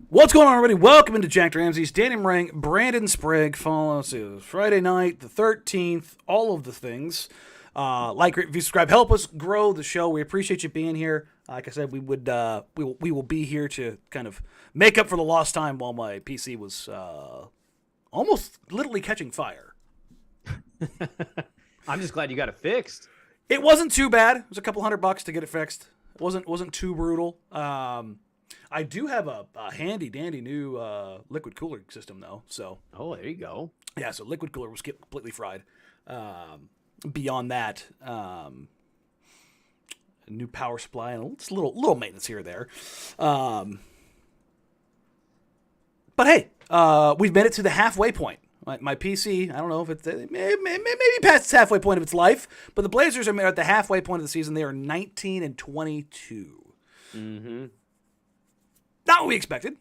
What's going on, everybody? Welcome into Jack Ramsays, Danny Marang, Brandon Sprague. Follow us. It was Friday night, the 13th, all of the things. Like, rate, review, subscribe, help us grow the show. We appreciate you being here. Like I said, we will be here to kind of make up for the lost time while my PC was almost literally catching fire. I'm just glad you got it fixed. It wasn't too bad. It was a couple $100 to get it fixed. It wasn't too brutal. I do have a handy dandy new liquid cooler system though. So Oh, there you go. yeah, so liquid cooler was completely fried. Beyond that, a new power supply and just little maintenance here or there. But hey, we've made it to the halfway point. My PC, I don't know if it's maybe past its halfway point of its life, but the Blazers are at the halfway point of the season. They are 19-22. Mm-hmm. Not what we expected.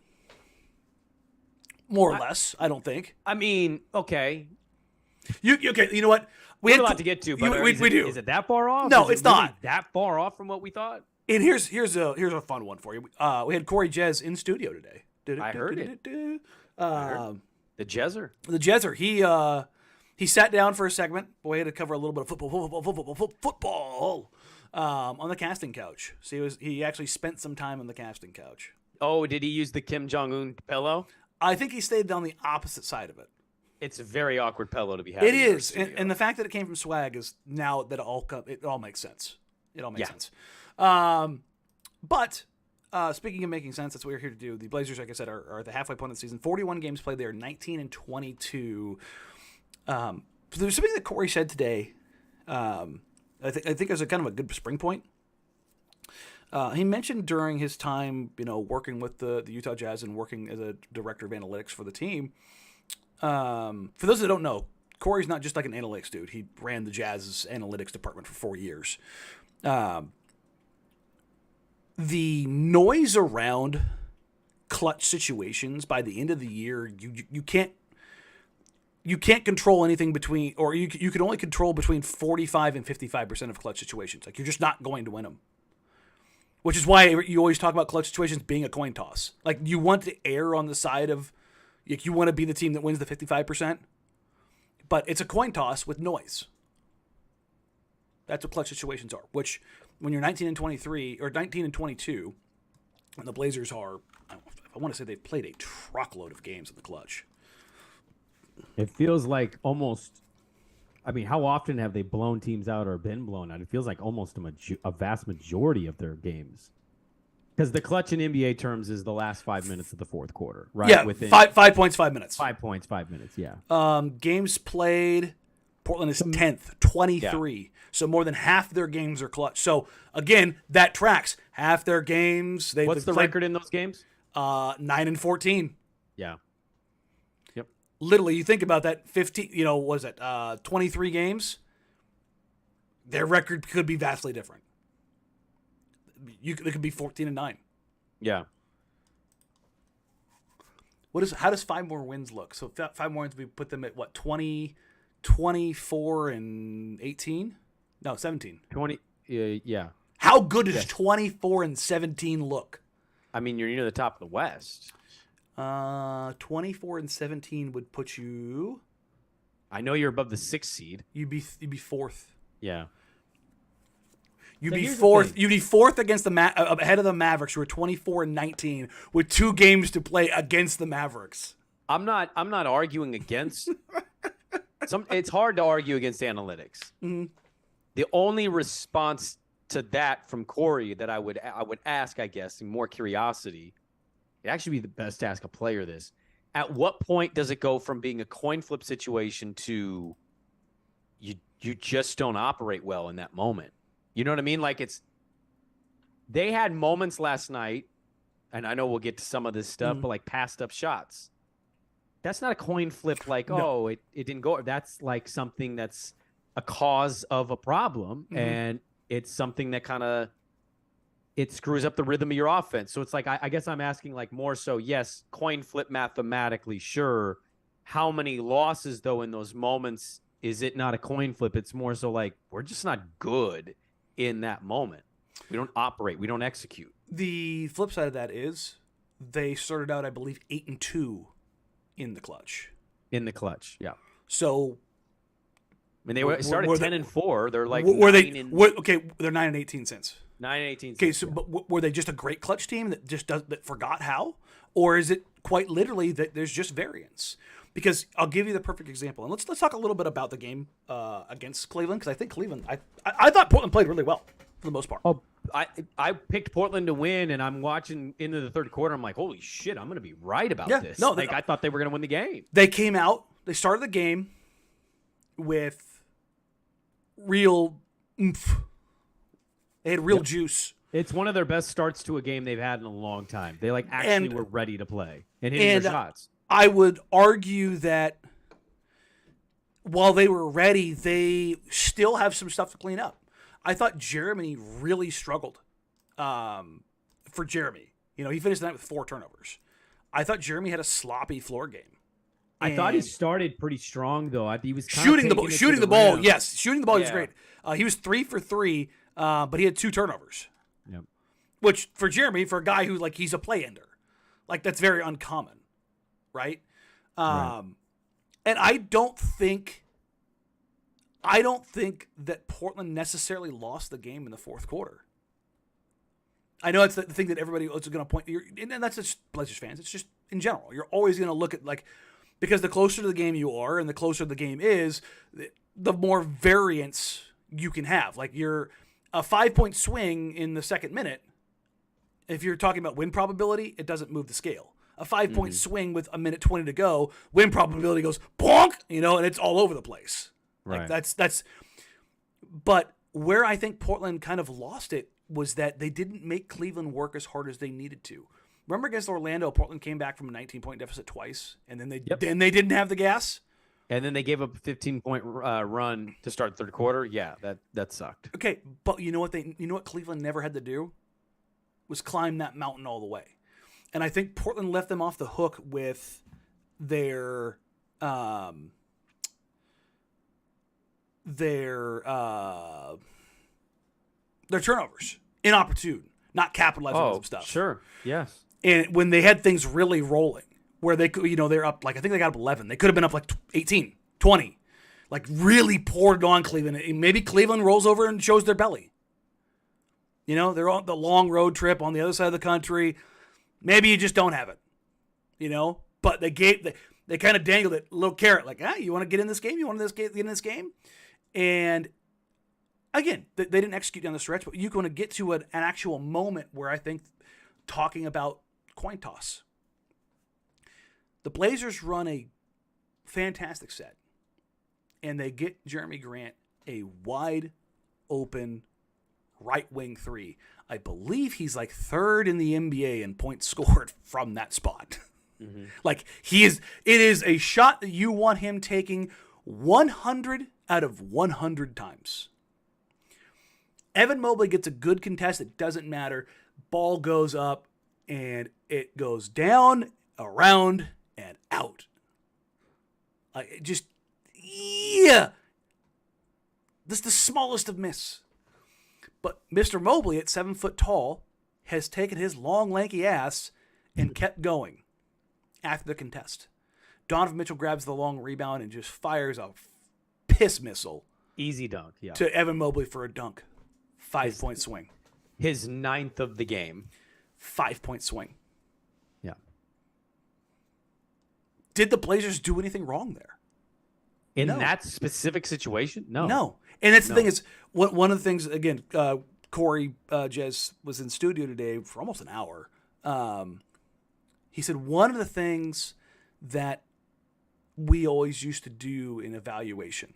More or less, I don't think. I mean, okay. Okay, you know what? We had a lot to get to, but we do. Is it that far off? No, is it's really not. That far off from what we thought? And here's a fun one for you. We had Corey Jez in studio today. I heard it. The Jezzer. The Jezzer. He sat down for a segment. We had to cover a little bit of football on the casting couch. So he actually spent some time on the casting couch. Oh, did he use the Kim Jong-un pillow? I think he stayed on the opposite side of it. It's a very awkward pillow to be having. It is, and the fact that it came from Swag is now that it all makes sense. It all makes sense. But speaking of making sense, that's what we're here to do. The Blazers, like I said, are at the halfway point of the season. 41 games played. They are 19-22. So there's something that Corey said today. I think it was a kind of a good spring point. He mentioned during his time, working with the Utah Jazz and working as a director of analytics for the team. For those that don't know, Corey's not just like an analytics dude. He ran the Jazz's analytics department for 4 years. The noise around clutch situations by the end of the year, you can't control anything between, or you can only control between 45 and 55% of clutch situations. Like, you're just not going to win them. Which is why you always talk about clutch situations being a coin toss. Like, you want to err on the side of, like, you want to be the team that wins the 55%, but it's a coin toss with noise. That's what clutch situations are. Which, when you're 19-23 or 19-22, and the Blazers are, I want to say they've played a truckload of games in the clutch. It feels like almost. I mean, how often have they blown teams out or been blown out? It feels like almost a vast majority of their games. Because the clutch in NBA terms is the last 5 minutes of the fourth quarter, right? Yeah, Within 5 points, 5 minutes. 5 points, 5 minutes, yeah. Games played, Portland is 10th, 23. Yeah. So more than half their games are clutch. So, again, that tracks. Half their games. What's the record in those games? 9-14. Yeah. Literally, you think about that, 15, 23 games, their record could be vastly different. It could be 14-9. Yeah. How does 5 more wins look? So 5 more wins, we put them at what, 20, 24 and 18? No, 17. 20, yeah. How good does 24 and 17 look? I mean, you're near the top of the West. 24 and 17 would put you. I know you're above the 6th seed. You'd be fourth. Yeah. You'd be fourth. You'd be fourth against ahead of the Mavericks, who are 24 and 19 with 2 games to play against the Mavericks. I'm not arguing against. It's hard to argue against analytics. Mm-hmm. The only response to that from Corey that I would ask, I guess, in more curiosity. It'd actually be the best to ask a player this. At what point does it go from being a coin flip situation to you just don't operate well in that moment? You know what I mean? Like, they had moments last night, and I know we'll get to some of this stuff, but like passed up shots. That's not a coin flip like, no. it didn't go. That's like something that's a cause of a problem, and it's something that kind of it screws up the rhythm of your offense. So it's like, I guess I'm asking like more so, yes, coin flip mathematically, sure. How many losses though in those moments is it not a coin flip? It's more so like, we're just not good in that moment. We don't operate. We don't execute. The flip side of that is they started out, I believe, 8-2 in the clutch. In the clutch, yeah. So, I mean, they started 10-4. They're like they're 9-18 since. 9-18. Okay, so but were they just a great clutch team that forgot how, or is it quite literally that there's just variance? Because I'll give you the perfect example, and let's talk a little bit about the game against Cleveland, because I think Cleveland, I thought Portland played really well for the most part. Oh, I picked Portland to win, and I'm watching into the third quarter. I'm like, holy shit, I'm going to be right about this. No, I thought they were going to win the game. They came out, they started the game with real oomph. They had real juice. It's one of their best starts to a game they've had in a long time. They actually were ready to play and hitting their shots. I would argue that while they were ready, they still have some stuff to clean up. I thought Jeremy really struggled. For Jeremy, he finished the night with 4 turnovers. I thought Jeremy had a sloppy floor game. I thought he started pretty strong though. He was shooting the ball. Yes, shooting the ball. He was great. He was 3 for 3, but he had 2 turnovers. Yep. Which for Jeremy, for a guy who he's a play ender, that's very uncommon, right? And I don't think that Portland necessarily lost the game in the fourth quarter. I know that's the thing that everybody is going to point. And that's just Blazers fans. It's just in general. You're always going to look at because the closer to the game you are, and the closer the game is, the more variance you can have. You're a 5-point swing in the second minute. If you're talking about win probability, it doesn't move the scale. A 5-point swing with a minute 20 to go, win probability goes bonk, and it's all over the place. Right. But where I think Portland kind of lost it was that they didn't make Cleveland work as hard as they needed to. Remember against Orlando, Portland came back from a 19-point deficit twice, and then they didn't have the gas. And then they gave up a 15-point run to start the third quarter. Yeah, that sucked. Okay, but you know what Cleveland never had to do was climb that mountain all the way. And I think Portland left them off the hook with their turnovers, inopportune, not capitalizing on some stuff. Sure, yes. And when they had things really rolling, where they could, they're up, I think they got up 11. They could have been up 18, 20. Really poured it on Cleveland. And maybe Cleveland rolls over and shows their belly. They're on the long road trip on the other side of the country. Maybe you just don't have it. But they kind of dangled it, a little carrot, you want to get in this game? You want to get in this game? And again, they didn't execute down the stretch, but you're going to get to an actual moment where I think talking about coin toss. The Blazers run a fantastic set, and they get Jeremy Grant a wide open right wing 3. I believe he's 3rd in the NBA in points scored from that spot. Mm-hmm. It is a shot that you want him taking 100 out of 100 times. Evan Mobley gets a good contest. It doesn't matter. Ball goes up, and it goes down, around, and out. This is the smallest of miss. But Mr. Mobley, at 7 foot tall, has taken his long, lanky ass and kept going after the contest. Donovan Mitchell grabs the long rebound and just fires a piss missile. Easy dunk, yeah. To Evan Mobley for a dunk. 5-point swing. His 9th of the game. 5-point swing. Yeah. Did the Blazers do anything wrong there? In that specific situation? No. No. And that's the thing is, one of the things, again, Corey Jez was in studio today for almost an hour. He said one of the things that we always used to do in evaluation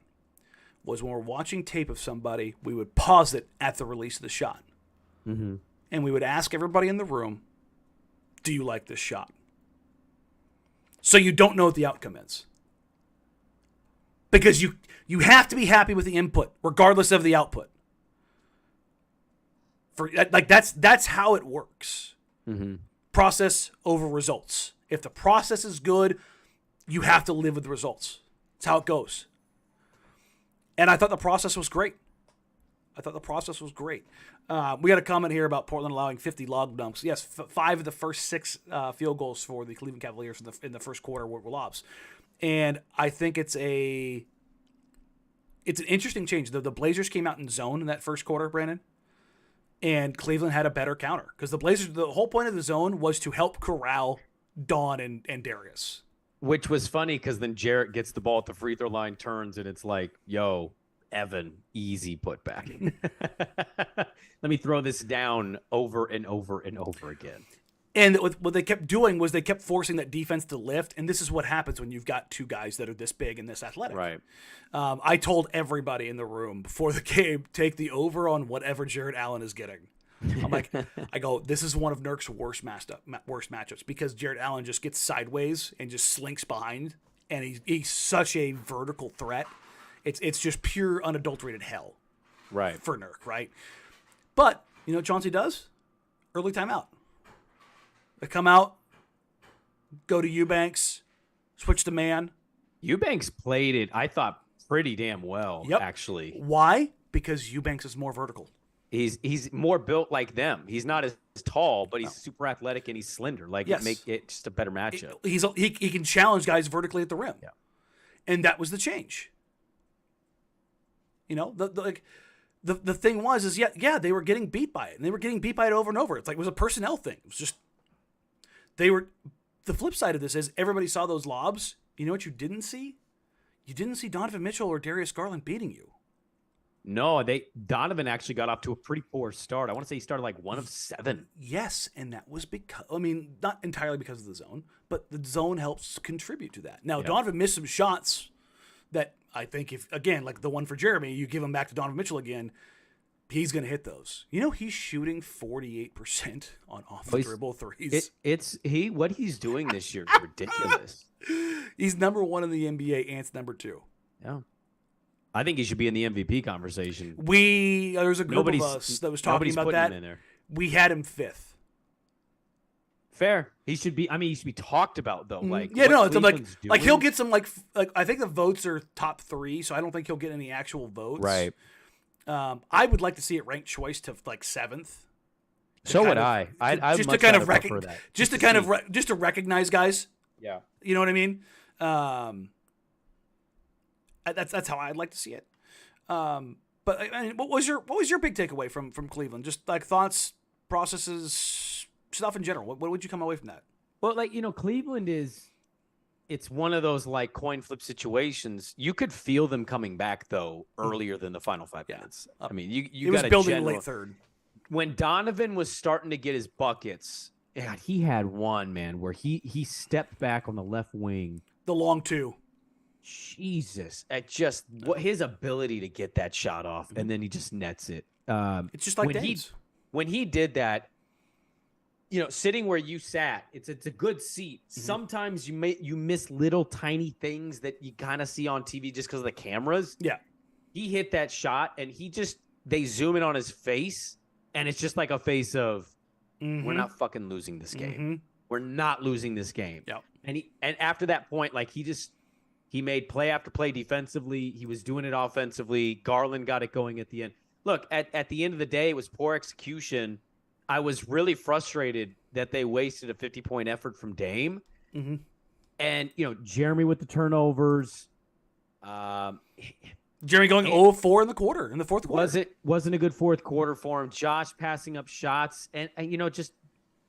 was when we're watching tape of somebody, we would pause it at the release of the shot. Mm-hmm. And we would ask everybody in the room, do you like this shot? So you don't know what the outcome is. Because you have to be happy with the input, regardless of the output. That's how it works. Mm-hmm. Process over results. If the process is good, you have to live with the results. That's how it goes. And I thought the process was great. I thought the process was great. We got a comment here about Portland allowing 50 log dumps. Yes, 5 of the first 6 field goals for the Cleveland Cavaliers in the first quarter were lobs. And I think it's an interesting change. The Blazers came out in zone in that first quarter, Brandon, and Cleveland had a better counter because the whole point of the zone was to help corral Dawn and Darius. Which was funny because then Jarrett gets the ball at the free throw line, turns, and it's like, yo, Evan, easy putback. Let me throw this down over and over and over again. And what they kept doing was they kept forcing that defense to lift, and this is what happens when you've got 2 guys that are this big and this athletic. Right. I told everybody in the room before the game, take the over on whatever Jared Allen is getting. I'm like, this is one of Nurk's worst matchups because Jared Allen just gets sideways and just slinks behind, and he's such a vertical threat. It's just pure unadulterated hell, right, for Nurk, right? But you know what Chauncey does? Early timeout. They come out, go to Eubanks, switch to man. Eubanks played it, I thought, pretty damn well, actually. Why? Because Eubanks is more vertical. He's more built like them. He's not as tall, but he's super athletic and he's slender. Like, make it just a better matchup. He can challenge guys vertically at the rim. Yeah. And that was the change. You know, the thing was they were getting beat by it, and they were getting beat by it over and over. It's like it was a personnel thing. It was just the flip side of this is everybody saw those lobs. You know what you didn't see? You didn't see Donovan Mitchell or Darius Garland beating you. No, Donovan actually got off to a pretty poor start. I want to say he started like 1 of 7. Yes, and that was because, not entirely because of the zone, but the zone helps contribute to that. Now, Donovan missed some shots that I think like the one for Jeremy, you give him back to Donovan Mitchell again, he's going to hit those. You know, he's shooting 48% on off-the-dribble threes. What he's doing this year is ridiculous. He's number 1 in the NBA, Ant's number 2. Yeah. I think he should be in the MVP conversation. There's a group of us that was talking about that. Him in there. We had him 5th. Fair. He should be talked about though. Like, like he'll get some like I think the votes are top 3, so I don't think he'll get any actual votes. Right. I would like to see it ranked choice to like 7th. So would I. I'd just much to kind of prefer that. just to recognize guys. Yeah. You know what I mean? That's how I'd like to see it. But I mean, what was your big takeaway from Cleveland? Just like thoughts, processes, stuff in general. What would you come away from that? Well, Cleveland it's one of those like coin flip situations. You could feel them coming back though earlier than the final 5 minutes. I mean, you got was building late third. When Donovan was starting to get his buckets, God, he had one, man, where he stepped back on the left wing. The long 2. Jesus, at just his ability to get that shot off, and then he just nets it. It's just like when he did that, you know, sitting where you sat, it's a good seat. Mm-hmm. Sometimes you miss little tiny things that you kind of see on TV just because of the cameras. Yeah, he hit that shot, and they zoom in on his face, and it's just like a face of, we're not fucking losing this game. Mm-hmm. We're not losing this game. Yeah, and after that point, like he made play after play defensively. He was doing it offensively. Garland got it going at the end. Look, at the end of the day, it was poor execution. I was really frustrated that they wasted a 50-point effort from Dame. Mm-hmm. And, you know, Jeremy with the turnovers. Jeremy going 0-4 in the fourth quarter. Wasn't a good fourth quarter for him. Josh passing up shots. And you know, let's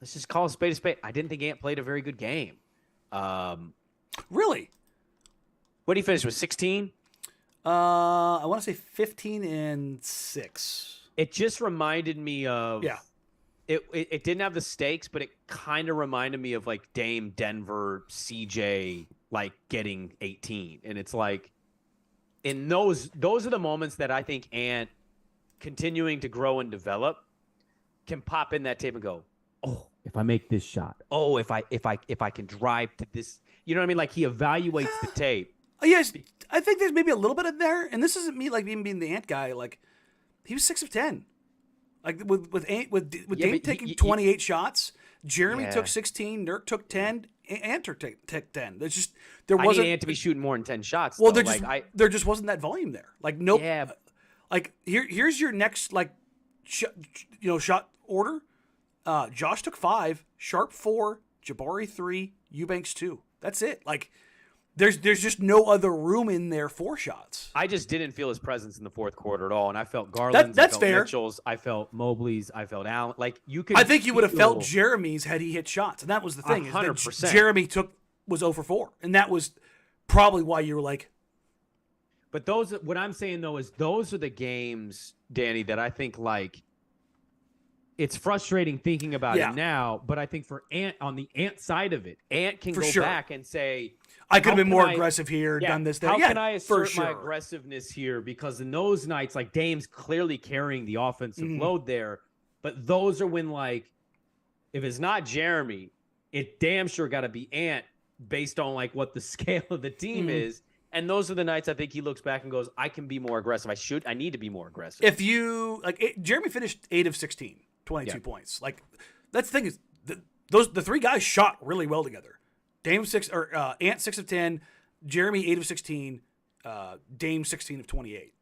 just call a spade a spade. I didn't think Ant played a very good game. Really? What did he finish with, 16? I want to say 15 and 6. It just reminded me of It didn't have the stakes, but it kind of reminded me of like Dame, Denver, CJ, like getting 18. And it's like, in those are the moments that I think Ant, continuing to grow and develop, can pop in that tape and go, oh, if I make this shot, oh, if I can drive to this, you know what I mean? Like he evaluates the tape. Yes, I think there's maybe a little bit in there, and this isn't me like even being the Ant guy. Like he was 6 of 10, like with Dame taking 28 shots. Jeremy took 16, Nurk took 10, Ant took 10. There's just I need Ant to be shooting more than 10 shots. Well, though. there just wasn't that volume there. Like nope. Yeah. Like here's your next like shot order. Josh took 5, Sharp 4, Jabari 3, Eubanks 2. That's it. Like there's just no other room in there for shots. I just didn't feel his presence in the fourth quarter at all, and I felt Garland's, That's I felt fair. Mitchell's, I felt Mobley's, I felt Allen. Like you could. I think you would have felt feel- Jeremy's had he hit shots, and that was the thing. is that 100%. Jeremy was 0 for 4, and that was probably why you were like. But what I'm saying though is those are the games, Danny, that I think like. It's frustrating thinking about it now, but I think for Ant on the Ant side of it, Ant can go back and say, I could have how been more can I- aggressive here, done this, that. How Yeah, can I for assert my sure. aggressiveness here? Because in those nights, like Dame's clearly carrying the offensive Mm-hmm. load there, but those are when like, if it's not Jeremy, it damn sure got to be Ant based on like what the scale of the team Mm-hmm. is. And those are the nights I think he looks back and goes, I can be more aggressive. I need to be more aggressive. If you Jeremy finished 8 of 16, 22 points. Like that's the thing is the three guys shot really well together. Ant 6 of 10, Jeremy 8 of 16, Dame 16 of 28.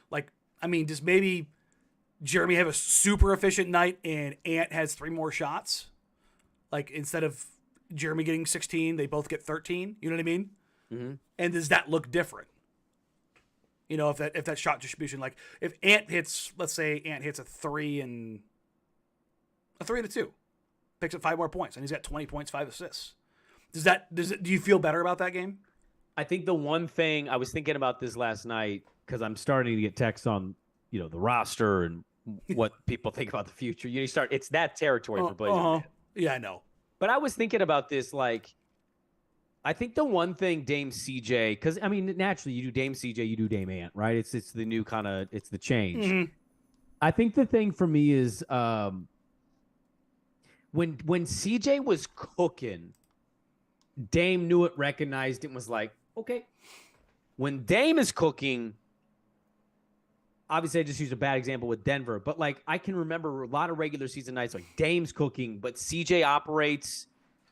Like I mean, does maybe Jeremy have a super efficient night and Ant has 3 more shots? Like instead of Jeremy getting 16, they both get 13. You know what I mean? Mm-hmm. And does that look different? You know, if that shot distribution, like if Ant hits, let's say Ant hits a 3 and a 2, picks up 5 more points, and he's got 20 points, 5 assists. Do you feel better about that game? I think the one thing I was thinking about this last night, because I'm starting to get texts on, the roster and what people think about the future. It's that territory for Blazers. Yeah, I know. But I was thinking about this, like, I think the one thing Dame CJ, because I mean, naturally you do Dame CJ, you do Dame Ant, right? It's the new it's the change. Mm-hmm. I think the thing for me is when CJ was cooking, Dame knew it, recognized it, and was like, okay. When Dame is cooking, obviously I just used a bad example with Denver, but like I can remember a lot of regular season nights like Dame's cooking, but CJ operates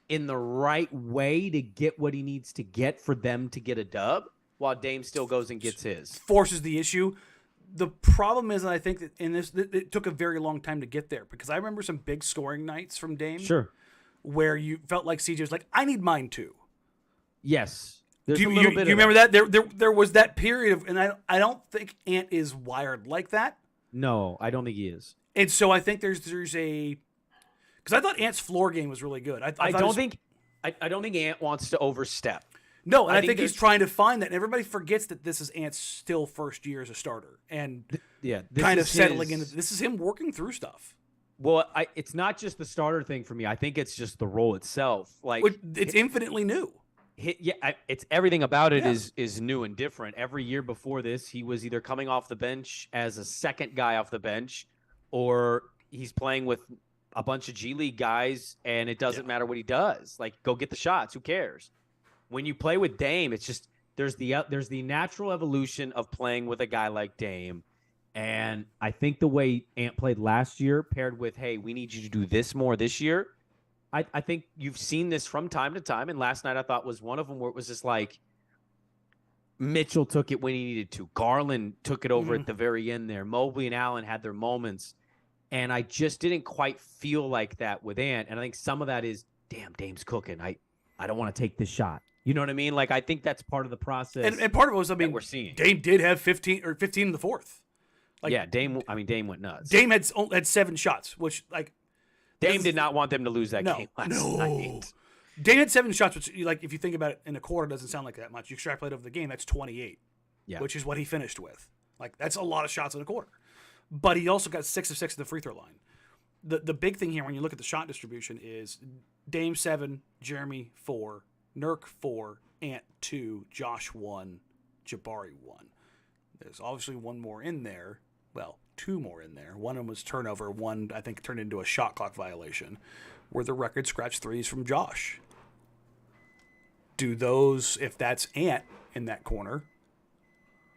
in the right way to get what he needs to get for them to get a dub, while Dame still goes and gets his. Forces the issue. The problem is, and I think that it took a very long time to get there, because I remember some big scoring nights from Dame. Sure. Where you felt like CJ was like, I need mine too. Yes. There's Do a you little bit of remember that? There was that period of, and I don't think Ant is wired like that. No, I don't think he is. And so I think there's a, because I thought Ant's floor game was really good. I don't think Ant wants to overstep. No, and I think he's trying to find that. And everybody forgets that this is Ant's still first year as a starter, and kind of settling into. This is him working through stuff. Well, it's not just the starter thing for me. I think it's just the role itself. Like it's infinitely new. It's everything about it is new and different. Every year before this, he was either coming off the bench as a second guy off the bench, or he's playing with a bunch of G League guys, and it doesn't matter what he does. Like, go get the shots. Who cares? When you play with Dame, it's just there's the natural evolution of playing with a guy like Dame. And I think the way Ant played last year, paired with, hey, we need you to do this more this year, I think you've seen this from time to time. And last night I thought was one of them where it was just like Mitchell took it when he needed to. Garland took it over at the very end there. Mobley and Allen had their moments. And I just didn't quite feel like that with Ant. And I think some of that is, damn, Dame's cooking. I don't want to take this shot. You know what I mean? Like, I think that's part of the process. And part of it was, we're seeing. Dame did have 15 in the fourth. Like, Dame went nuts. Dame had 7 shots, which, like, Dame did not want them to lose that game last night. Dame had 7 shots, which, like, if you think about it in a quarter, doesn't sound like that much. You extrapolate over the game, that's 28, which is what he finished with. Like, that's a lot of shots in a quarter. But he also got 6 of 6 at the free throw line. The big thing here when you look at the shot distribution is Dame 7, Jeremy 4, Nurk 4, Ant 2, Josh 1, Jabari 1. There's obviously one more in there. Well, 2 more in there. One of them was turnover. One, I think, turned into a shot clock violation, where the record scratch threes from Josh. Do those, if that's Ant in that corner?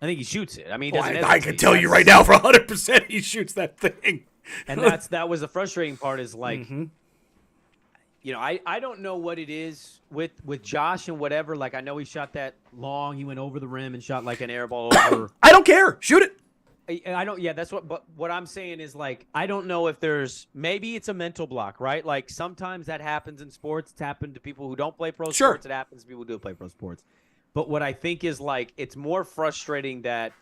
I think he shoots it. I mean, I can tell you right now for 100% he shoots that thing. And that was the frustrating part is like, I don't know what it is with Josh and whatever. Like, I know he shot that long. He went over the rim and shot like an air ball over. I don't care. Shoot it. I don't. Yeah, that's what. But what I'm saying is like I don't know if maybe it's a mental block, right? Like sometimes that happens in sports. It's happened to people who don't play pro Sure. sports. It happens to people who do play pro sports. But what I think is like it's more frustrating that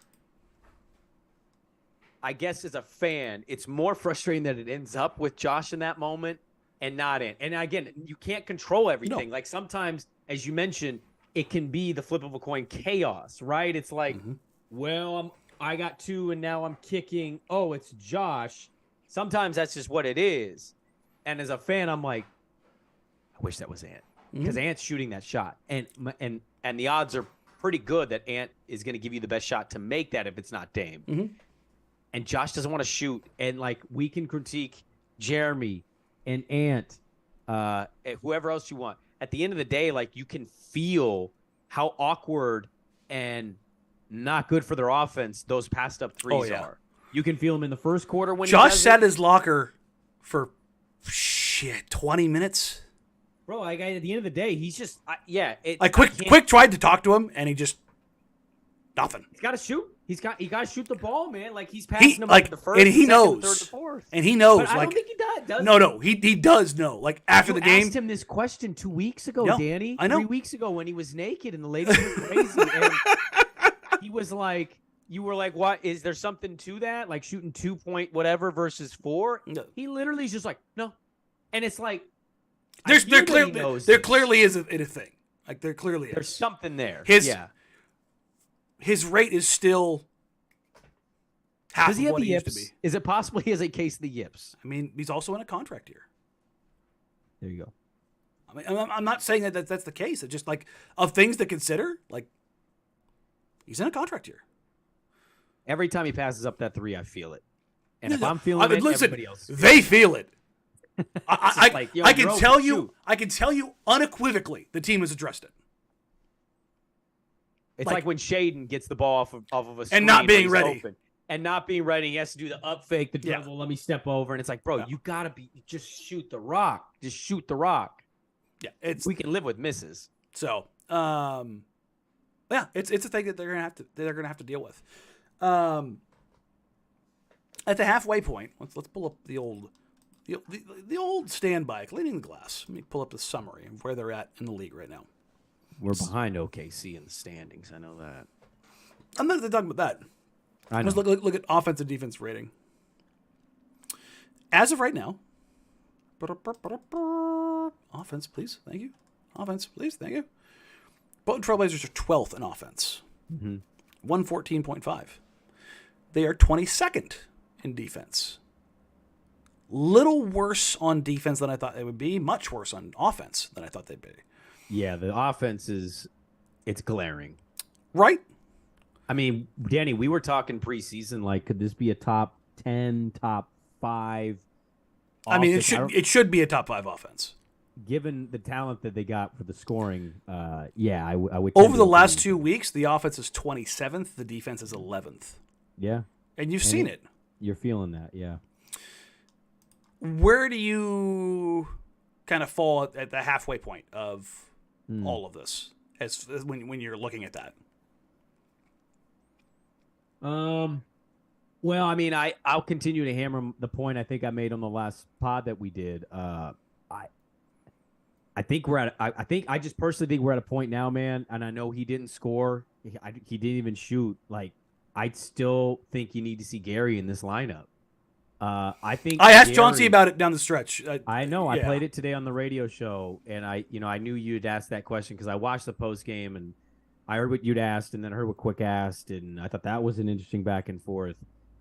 I guess as a fan, it's more frustrating that it ends up with Josh in that moment and not in. And again, you can't control everything. No. Like sometimes, as you mentioned, it can be the flip of a coin chaos, right? It's like, well, I got 2 and now I'm kicking. Oh, it's Josh. Sometimes that's just what it is. And as a fan, I'm like, I wish that was Ant because Ant's shooting that shot, and the odds are pretty good that Ant is going to give you the best shot to make that if it's not Dame. And Josh doesn't want to shoot, and like we can critique Jeremy and Ant, whoever else you want. At the end of the day, like you can feel how awkward and not good for their offense those passed up threes are. You can feel him in the first quarter when Josh sat in his locker for 20 minutes. Bro, like at the end of the day, he's just Quick tried to talk to him, and he just nothing. He's got to shoot. He got to shoot the ball, man. Like he's passing him like the first, and he second, knows, third, and fourth. And he knows. But I like don't think he does. No, he does know. Like after the game, asked him this question 2 weeks ago, Yeah, Danny. I know. 3 weeks ago when he was naked and the ladies were crazy, and he was like, "You were like, what? Is there something to that? Like shooting 2 point whatever versus 4?" No. He literally is just like, "No," and it's like, there clearly is a thing. Like there clearly is. There's something there. His rate is still half Does he of have what the it used to yips? be. Is it possible he has a case of the yips? I mean, he's also in a contract year. there you go. I mean, I'm not saying that that's the case. It's just like of things to consider. Like he's in a contract year. Every time he passes up that 3, I feel it. And if I'm feeling it, listen, everybody else. they feel it. I can bro, tell you. shoot. I can tell you unequivocally the team has addressed it. It's like when Shaden gets the ball off of a screen and not being when he's ready. open, and not being ready. He has to do the up fake, the dribble. Let me step over, and it's like, bro, you gotta just shoot the rock. Just shoot the rock. Yeah, we can live with misses. So, it's a thing that they're gonna have to deal with. At the halfway point, let's pull up the old standby, cleaning the glass. Let me pull up the summary of where they're at in the league right now. We're behind OKC in the standings. I know that. I'm not talking about that. I know. Let's look at offense and defense rating. As of right now, offense, please, thank you. Offense, please, thank you. Bolton Trailblazers are 12th in offense, 114.5. They are 22nd in defense. Little worse on defense than I thought they would be. Much worse on offense than I thought they'd be. Yeah, the offense it's glaring. Right? I mean, Danny, we were talking preseason. Like, could this be a top 10, top 5? I mean, it should be a top 5 offense. Given the talent that they got for the scoring, I would. Over the last 2 weeks, the offense is 27th. The defense is 11th. Yeah, and you've seen it. You're feeling that, yeah. Where do you kind of fall at the halfway point of all of this, as when you're looking at that? Well, I mean, I'll continue to hammer the point I think I made on the last pod that we did. I think we're at. I just personally think we're at a point now, man. And I know he didn't score. He didn't even shoot. Like, I still think you need to see Gary in this lineup. I think I asked Chauncey about it down the stretch. I know. I played it today on the radio show, and I knew you'd ask that question because I watched the post game and I heard what you'd asked, and then I heard what Quick asked, and I thought that was an interesting back and forth.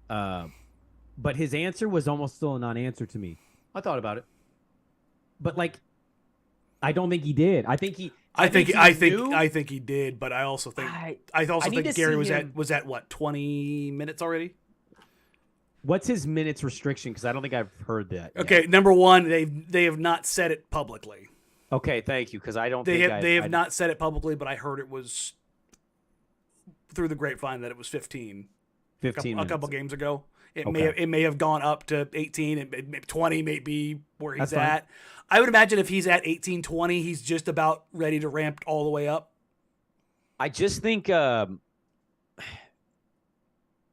But his answer was almost still a non-answer to me. I thought about it, but like, I don't think he did. I think he did, but I also think Gary was at what, 20 minutes already. What's his minutes restriction? Because I don't think I've heard that. Okay, yet. Number one, they have not said it publicly. Okay, thank you. Because I don't. They have not said it publicly, but I heard it was through the grapevine that it was 15. 15 a couple games ago. It Okay. may have gone up to 18, and 20 may be where he's That's fine. at. I would imagine if he's at 18, 20, he's just about ready to ramp all the way up. I just think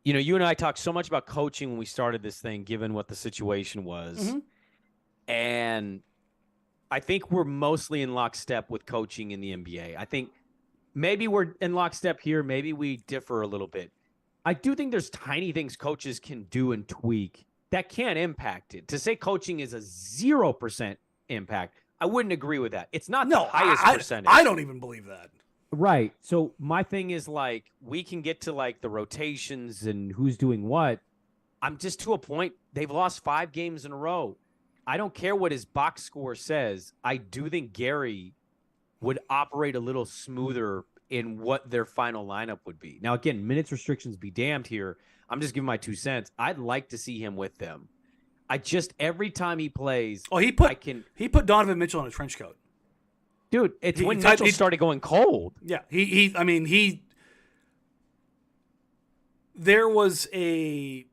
you and I talked so much about coaching when we started this thing, given what the situation was. Mm-hmm. And I think we're mostly in lockstep with coaching in the NBA. I think maybe we're in lockstep here. Maybe we differ a little bit. I do think there's tiny things coaches can do and tweak that can impact it. To say coaching is a 0% impact, I wouldn't agree with that. It's not the highest percentage. I don't even believe that. Right. So My thing is, like, we can get to like the rotations and who's doing what? I'm just to a point. They've lost 5 games in a row. I don't care what his box score says. I do think Gary would operate a little smoother in what their final lineup would be. Now, again, minutes restrictions be damned here. I'm just giving my 2 cents. I'd like to see him with them. I just, every time he plays, he put Donovan Mitchell in a trench coat. Dude, it's when Mitchell started going cold. Yeah, there was a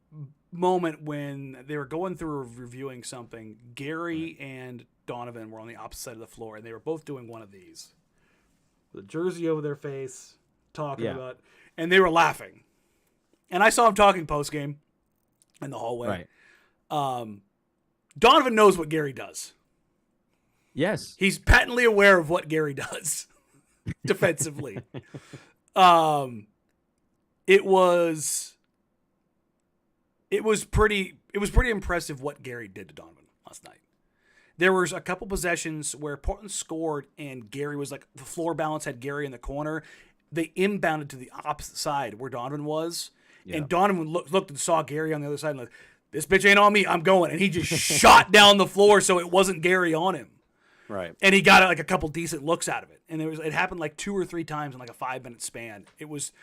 moment when they were going through reviewing something. Gary and Donovan were on the opposite side of the floor, and they were both doing one of these. The jersey over their face, talking about, and they were laughing. And I saw him talking post-game in the hallway. Right. Donovan knows what Gary does. Yes. He's patently aware of what Gary does defensively. It was pretty impressive what Gary did to Donovan last night. There was a couple possessions where Portland scored and Gary was like, the floor balance had Gary in the corner. They inbounded to the opposite side where Donovan was. Yeah. And Donovan looked and saw Gary on the other side and like, this bitch ain't on me, I'm going. And he just shot down the floor so it wasn't Gary on him. Right. And he got like a couple decent looks out of it. And it happened like 2 or 3 times in like a 5-minute span. It was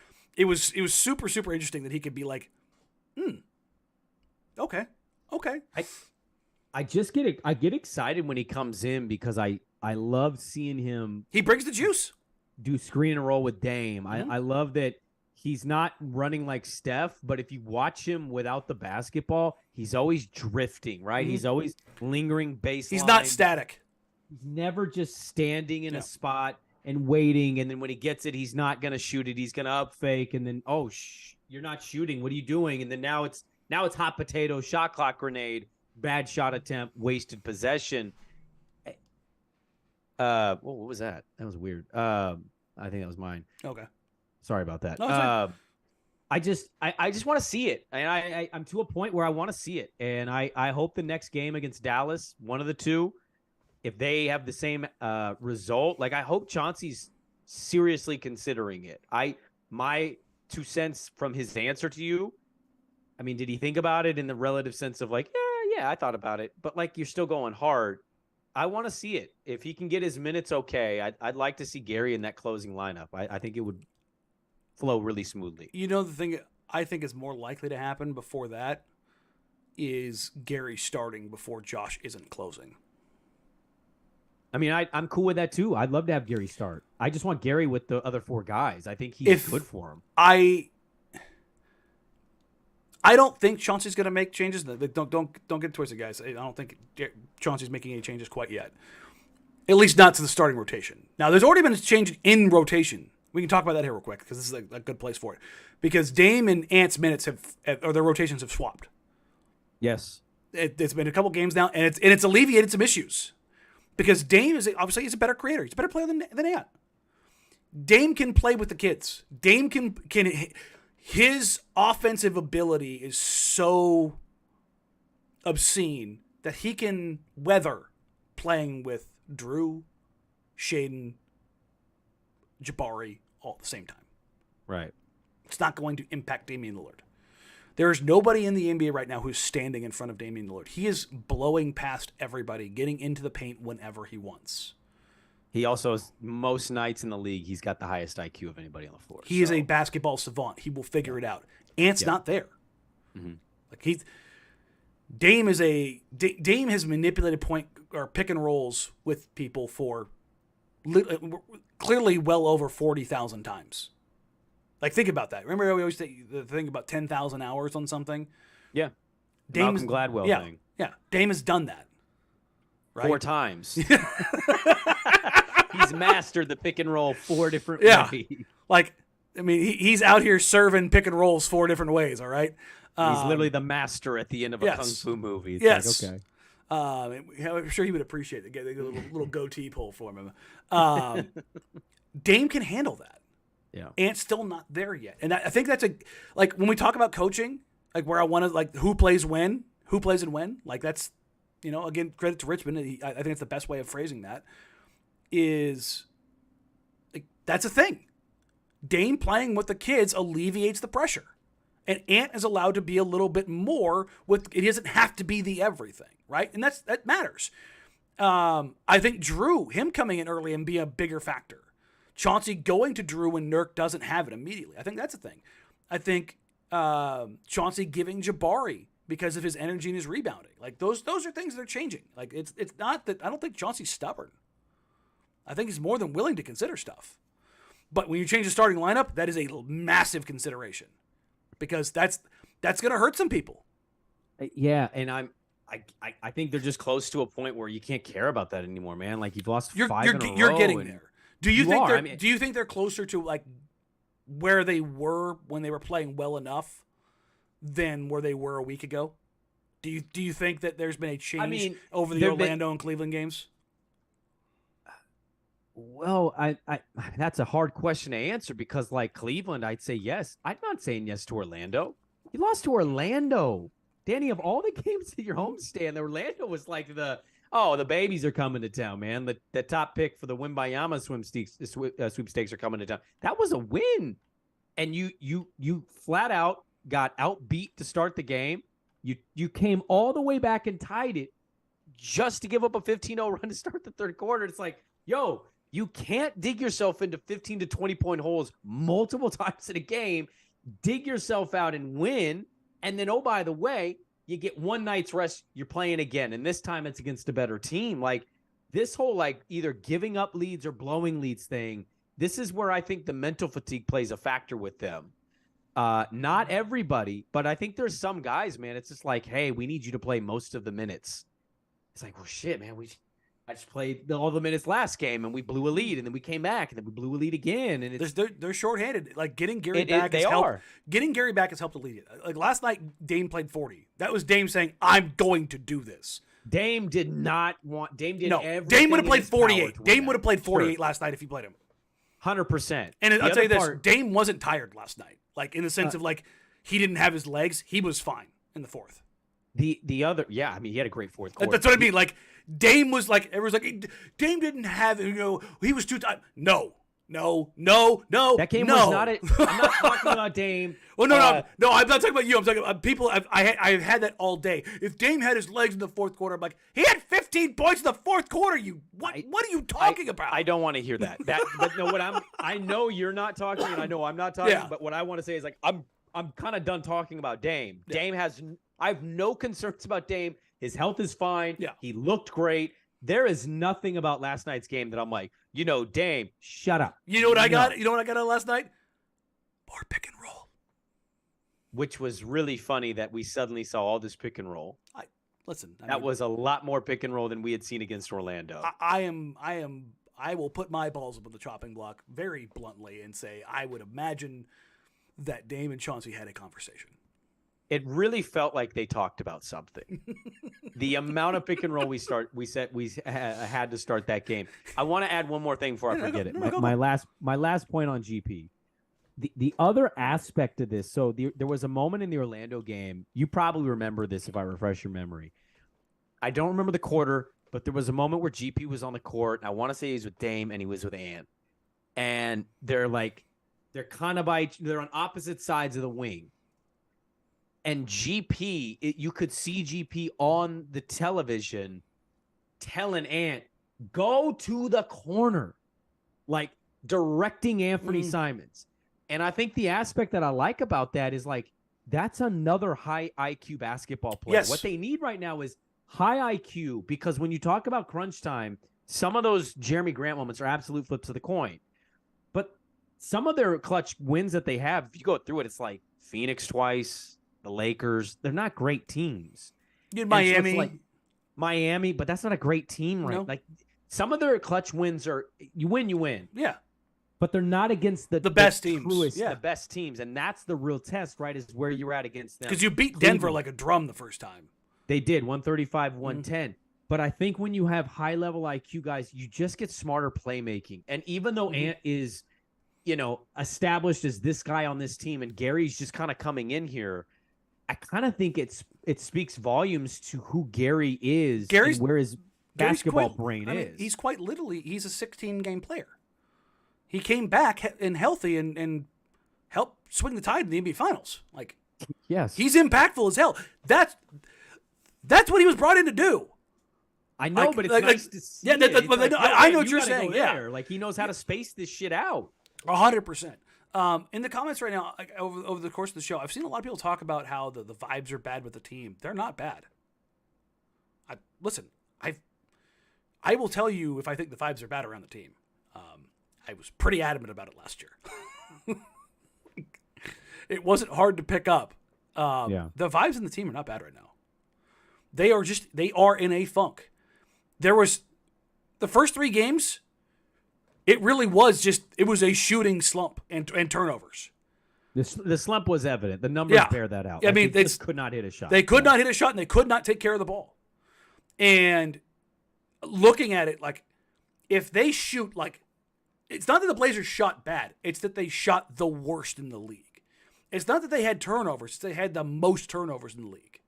super, super interesting that he could be like, okay. I get excited when he comes in because I love seeing him. He brings the juice. Do screen and roll with Dame. Mm-hmm. I love that he's not running like Steph, but if you watch him without the basketball, he's always drifting, right? Mm-hmm. He's always lingering baseline. He's not static. He's never just standing in a spot and waiting, and then when he gets it, he's not going to shoot it. He's going to up fake, and then, you're not shooting. What are you doing? And then now it's hot potato, shot clock grenade, bad shot attempt, wasted possession. What was that? That was weird. I think that was mine. Okay. Sorry about that. No, I just want to see it. And I'm to a point where I want to see it. And I hope the next game against Dallas, one of the two, if they have the same result, like I hope Chauncey's seriously considering it. My 2 cents from his answer to you, I mean, did he think about it in the relative sense of like, yeah, I thought about it, but like you're still going hard. I want to see it. If he can get his minutes okay, I'd like to see Gary in that closing lineup. I think it would flow really smoothly. You know, the thing I think is more likely to happen before that is Gary starting before Josh isn't closing. I mean, I'm cool with that too. I'd love to have Gary start. I just want Gary with the other 4 guys. I think he's good for him. I don't think Chauncey's going to make changes. Don't get twisted, guys. I don't think Chauncey's making any changes quite yet. At least not to the starting rotation. Now, there's already been a change in rotation. We can talk about that here real quick because this is a good place for it. Because Dame and Ant's minutes or their rotations have swapped. Yes. It's been a couple games now, and it's alleviated some issues. Because Dame is obviously he's a better creator. He's a better player than Ant. Dame can play with the kids. Dame can his offensive ability is so obscene that he can weather playing with Drew, Shaden, Jabari all at the same time. Right. It's not going to impact Damian Lillard. There is nobody in the NBA right now who's standing in front of Damian Lillard. He is blowing past everybody, getting into the paint whenever he wants. He also is, most nights in the league, he's got the highest IQ of anybody on the floor. He is a basketball savant. He will figure it out. Ant's not there. Mm-hmm. Like Dame has manipulated point or pick and rolls with people for clearly well over 40,000 times. Like, think about that. Remember we always say the thing about 10,000 hours on something? Yeah. Malcolm Gladwell thing. Yeah. Dame has done that. Right? 4 times. He's mastered the pick and roll 4 different ways. Like, I mean, he's out here serving pick and rolls 4 different ways. All right. He's literally the master at the end of a yes. kung fu movie. It's Yes. like, okay. I'm sure he would appreciate it. Get a little goatee pull for him. Dame can handle that. Yeah. Ant's still not there yet. And I think that's like when we talk about coaching, like where I want to, like who plays when, who plays and when, like that's, again, credit to Richmond. I think it's the best way of phrasing that is like, that's a thing. Dame playing with the kids alleviates the pressure. And Ant is allowed to be a little bit more it doesn't have to be the everything, right? And that matters. I think Drew, him coming in early and being a bigger factor. Chauncey going to Drew when Nurk doesn't have it immediately. I think that's a thing. I think Chauncey giving Jabari because of his energy and his rebounding. Like those are things that are changing. Like it's not that I don't think Chauncey's stubborn. I think he's more than willing to consider stuff. But when you change the starting lineup, that is a massive consideration. Because that's going to hurt some people. Yeah, and I think they're just close to a point where you can't care about that anymore, man. Like you've lost 5 in a row. You're getting there. Do you think are. do you think they're closer to like where they were when they were playing well enough than where they were a week ago? Do you think that there's been a change over the Orlando and Cleveland games? Well, I that's a hard question to answer because, like Cleveland, I'd say yes. I'm not saying yes to Orlando. You lost to Orlando, Danny. Of all the games at your homestand, Orlando was like the babies are coming to town, man. The top pick for the Wimbayama sweepstakes are coming to town. That was a win, and you flat out got outbeat to start the game. You came all the way back and tied it just to give up a 15-0 run to start the third quarter. It's like, yo. You can't dig yourself into 15 to 20-point holes multiple times in a game, dig yourself out and win, and then, oh, by the way, you get one night's rest, you're playing again, and this time it's against a better team. Like, this whole, like, either giving up leads or blowing leads thing, this is where I think the mental fatigue plays a factor with them. Not everybody, but I think there's some guys, man, it's just like, hey, we need you to play most of the minutes. It's like, well, shit, man, I just played all the minutes last game, and we blew a lead, and then we came back, and then we blew a lead again. And they're shorthanded. Like getting Gary back has helped. Getting Gary back has helped to lead it. Like last night, Dame played 40. That was Dame saying, "I'm going to do this." Dame did not want. Dame did. No, everything Dame would have played 48. Dame would have played 48 sure. last night if he played him. 100%. And I'll tell you this: Dame wasn't tired last night. Like in the sense of like he didn't have his legs. He was fine in the fourth. The other, yeah, I mean, he had a great fourth quarter. That's what I mean. Like Dame was like, everyone's like, Dame didn't have, he was too tired. No. That game was not I'm not talking about Dame. Well, no, I'm not talking about you. I'm talking about people. I've had that all day. If Dame had his legs in the fourth quarter, I'm like, he had 15 points in the fourth quarter. What are you talking about? I don't want to hear that. But no, I know you're not talking, and I know I'm not talking. Yeah. But what I want to say is like, I'm kind of done talking about Dame. Yeah. Dame I have no concerns about Dame. His health is fine. Yeah. He looked great. There is nothing about last night's game that I'm like, Dame, shut up. You know what I got? You know what I got on last night? More pick and roll. Which was really funny that we suddenly saw all this pick and roll. That was a lot more pick and roll than we had seen against Orlando. I will put my balls up on the chopping block very bluntly and say I would imagine that Dame and Chauncey had a conversation. It really felt like they talked about something. The amount of pick and roll we had to start that game. I want to add one more thing before I forget it. My last point on GP. The other aspect of this. So there was a moment in the Orlando game. You probably remember this if I refresh your memory. I don't remember the quarter, but there was a moment where GP was on the court. And I want to say he was with Dame and he was with Ant, and they're kind of they're on opposite sides of the wing. And GP, you could see GP on the television telling Ant, go to the corner, like directing Anthony Simons. And I think the aspect that I like about that is like, that's another high IQ basketball player. Yes. What they need right now is high IQ, because when you talk about crunch time, some of those Jeremy Grant moments are absolute flips of the coin. But some of their clutch wins that they have, if you go through it, it's like Phoenix twice, the Lakers, they're not great teams. Miami. So Miami, but that's not a great team, right? No. Like some of their clutch wins are you win. Yeah. But they're not against the best teams. Truest, Yeah. The best teams, and that's the real test, right? Is where you're at against them. Because you beat Denver like a drum the first time. They did 135, 110. But I think when you have high level IQ guys, you just get smarter playmaking. And even though Ant is, established as this guy on this team, and Gary's just kind of coming in here, I kind of think it speaks volumes to who Gary is and where his basketball brain is. He's quite literally, he's a 16-game player. He came back and healthy and helped swing the tide in the NBA Finals. Like, yes, he's impactful as hell. That's what he was brought in to do. I know, but it's nice to see. Yeah, I know what you're saying. Yeah, like he knows how to space this shit out. 100%. In the comments right now, over the course of the show, I've seen a lot of people talk about how the vibes are bad with the team. They're not bad. Listen, I will tell you if I think the vibes are bad around the team. I was pretty adamant about it last year. It wasn't hard to pick up. The vibes in the team are not bad right now. They are in a funk. There was the first 3 games. It really was it was a shooting slump and turnovers. The slump was evident. The numbers bear that out. I mean, they just could not hit a shot. They could not hit a shot, and they could not take care of the ball. And looking at it, like, if they shoot, like, it's not that the Blazers shot bad. It's that they shot the worst in the league. It's not that they had turnovers. It's they had the most turnovers in the league.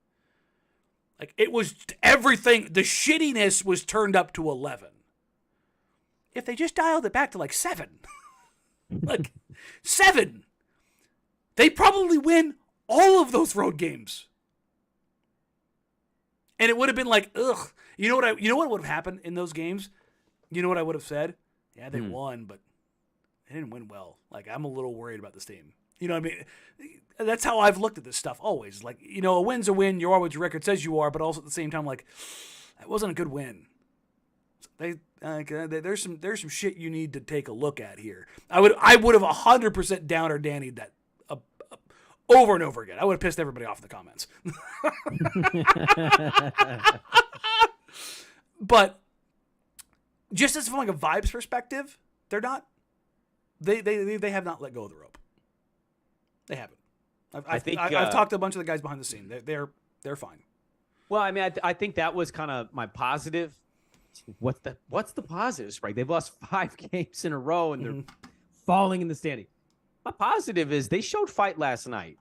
Like, it was everything. The shittiness was turned up to 11. If they just dialed it back to, like, 7. Like, 7. They probably win all of those road games. And it would have been like, ugh. You know what would have happened in those games? You know what I would have said? Yeah, they won, but they didn't win well. Like, I'm a little worried about this team. You know what I mean? That's how I've looked at this stuff always. Like, a win's a win. You are what your record says you are, but also at the same time, like, that wasn't a good win. There's some shit you need to take a look at here. I would have 100% down or Danny that over and over again. I would have pissed everybody off in the comments. But just as from like a vibes perspective, they're not. They have not let go of the rope. They haven't. I've talked to a bunch of the guys behind the scene. They're fine. Well, I mean, I think that was kind of my positive. What's the positive, Sprague? They've lost 5 games in a row and they're falling in the standing. My positive is they showed fight last night.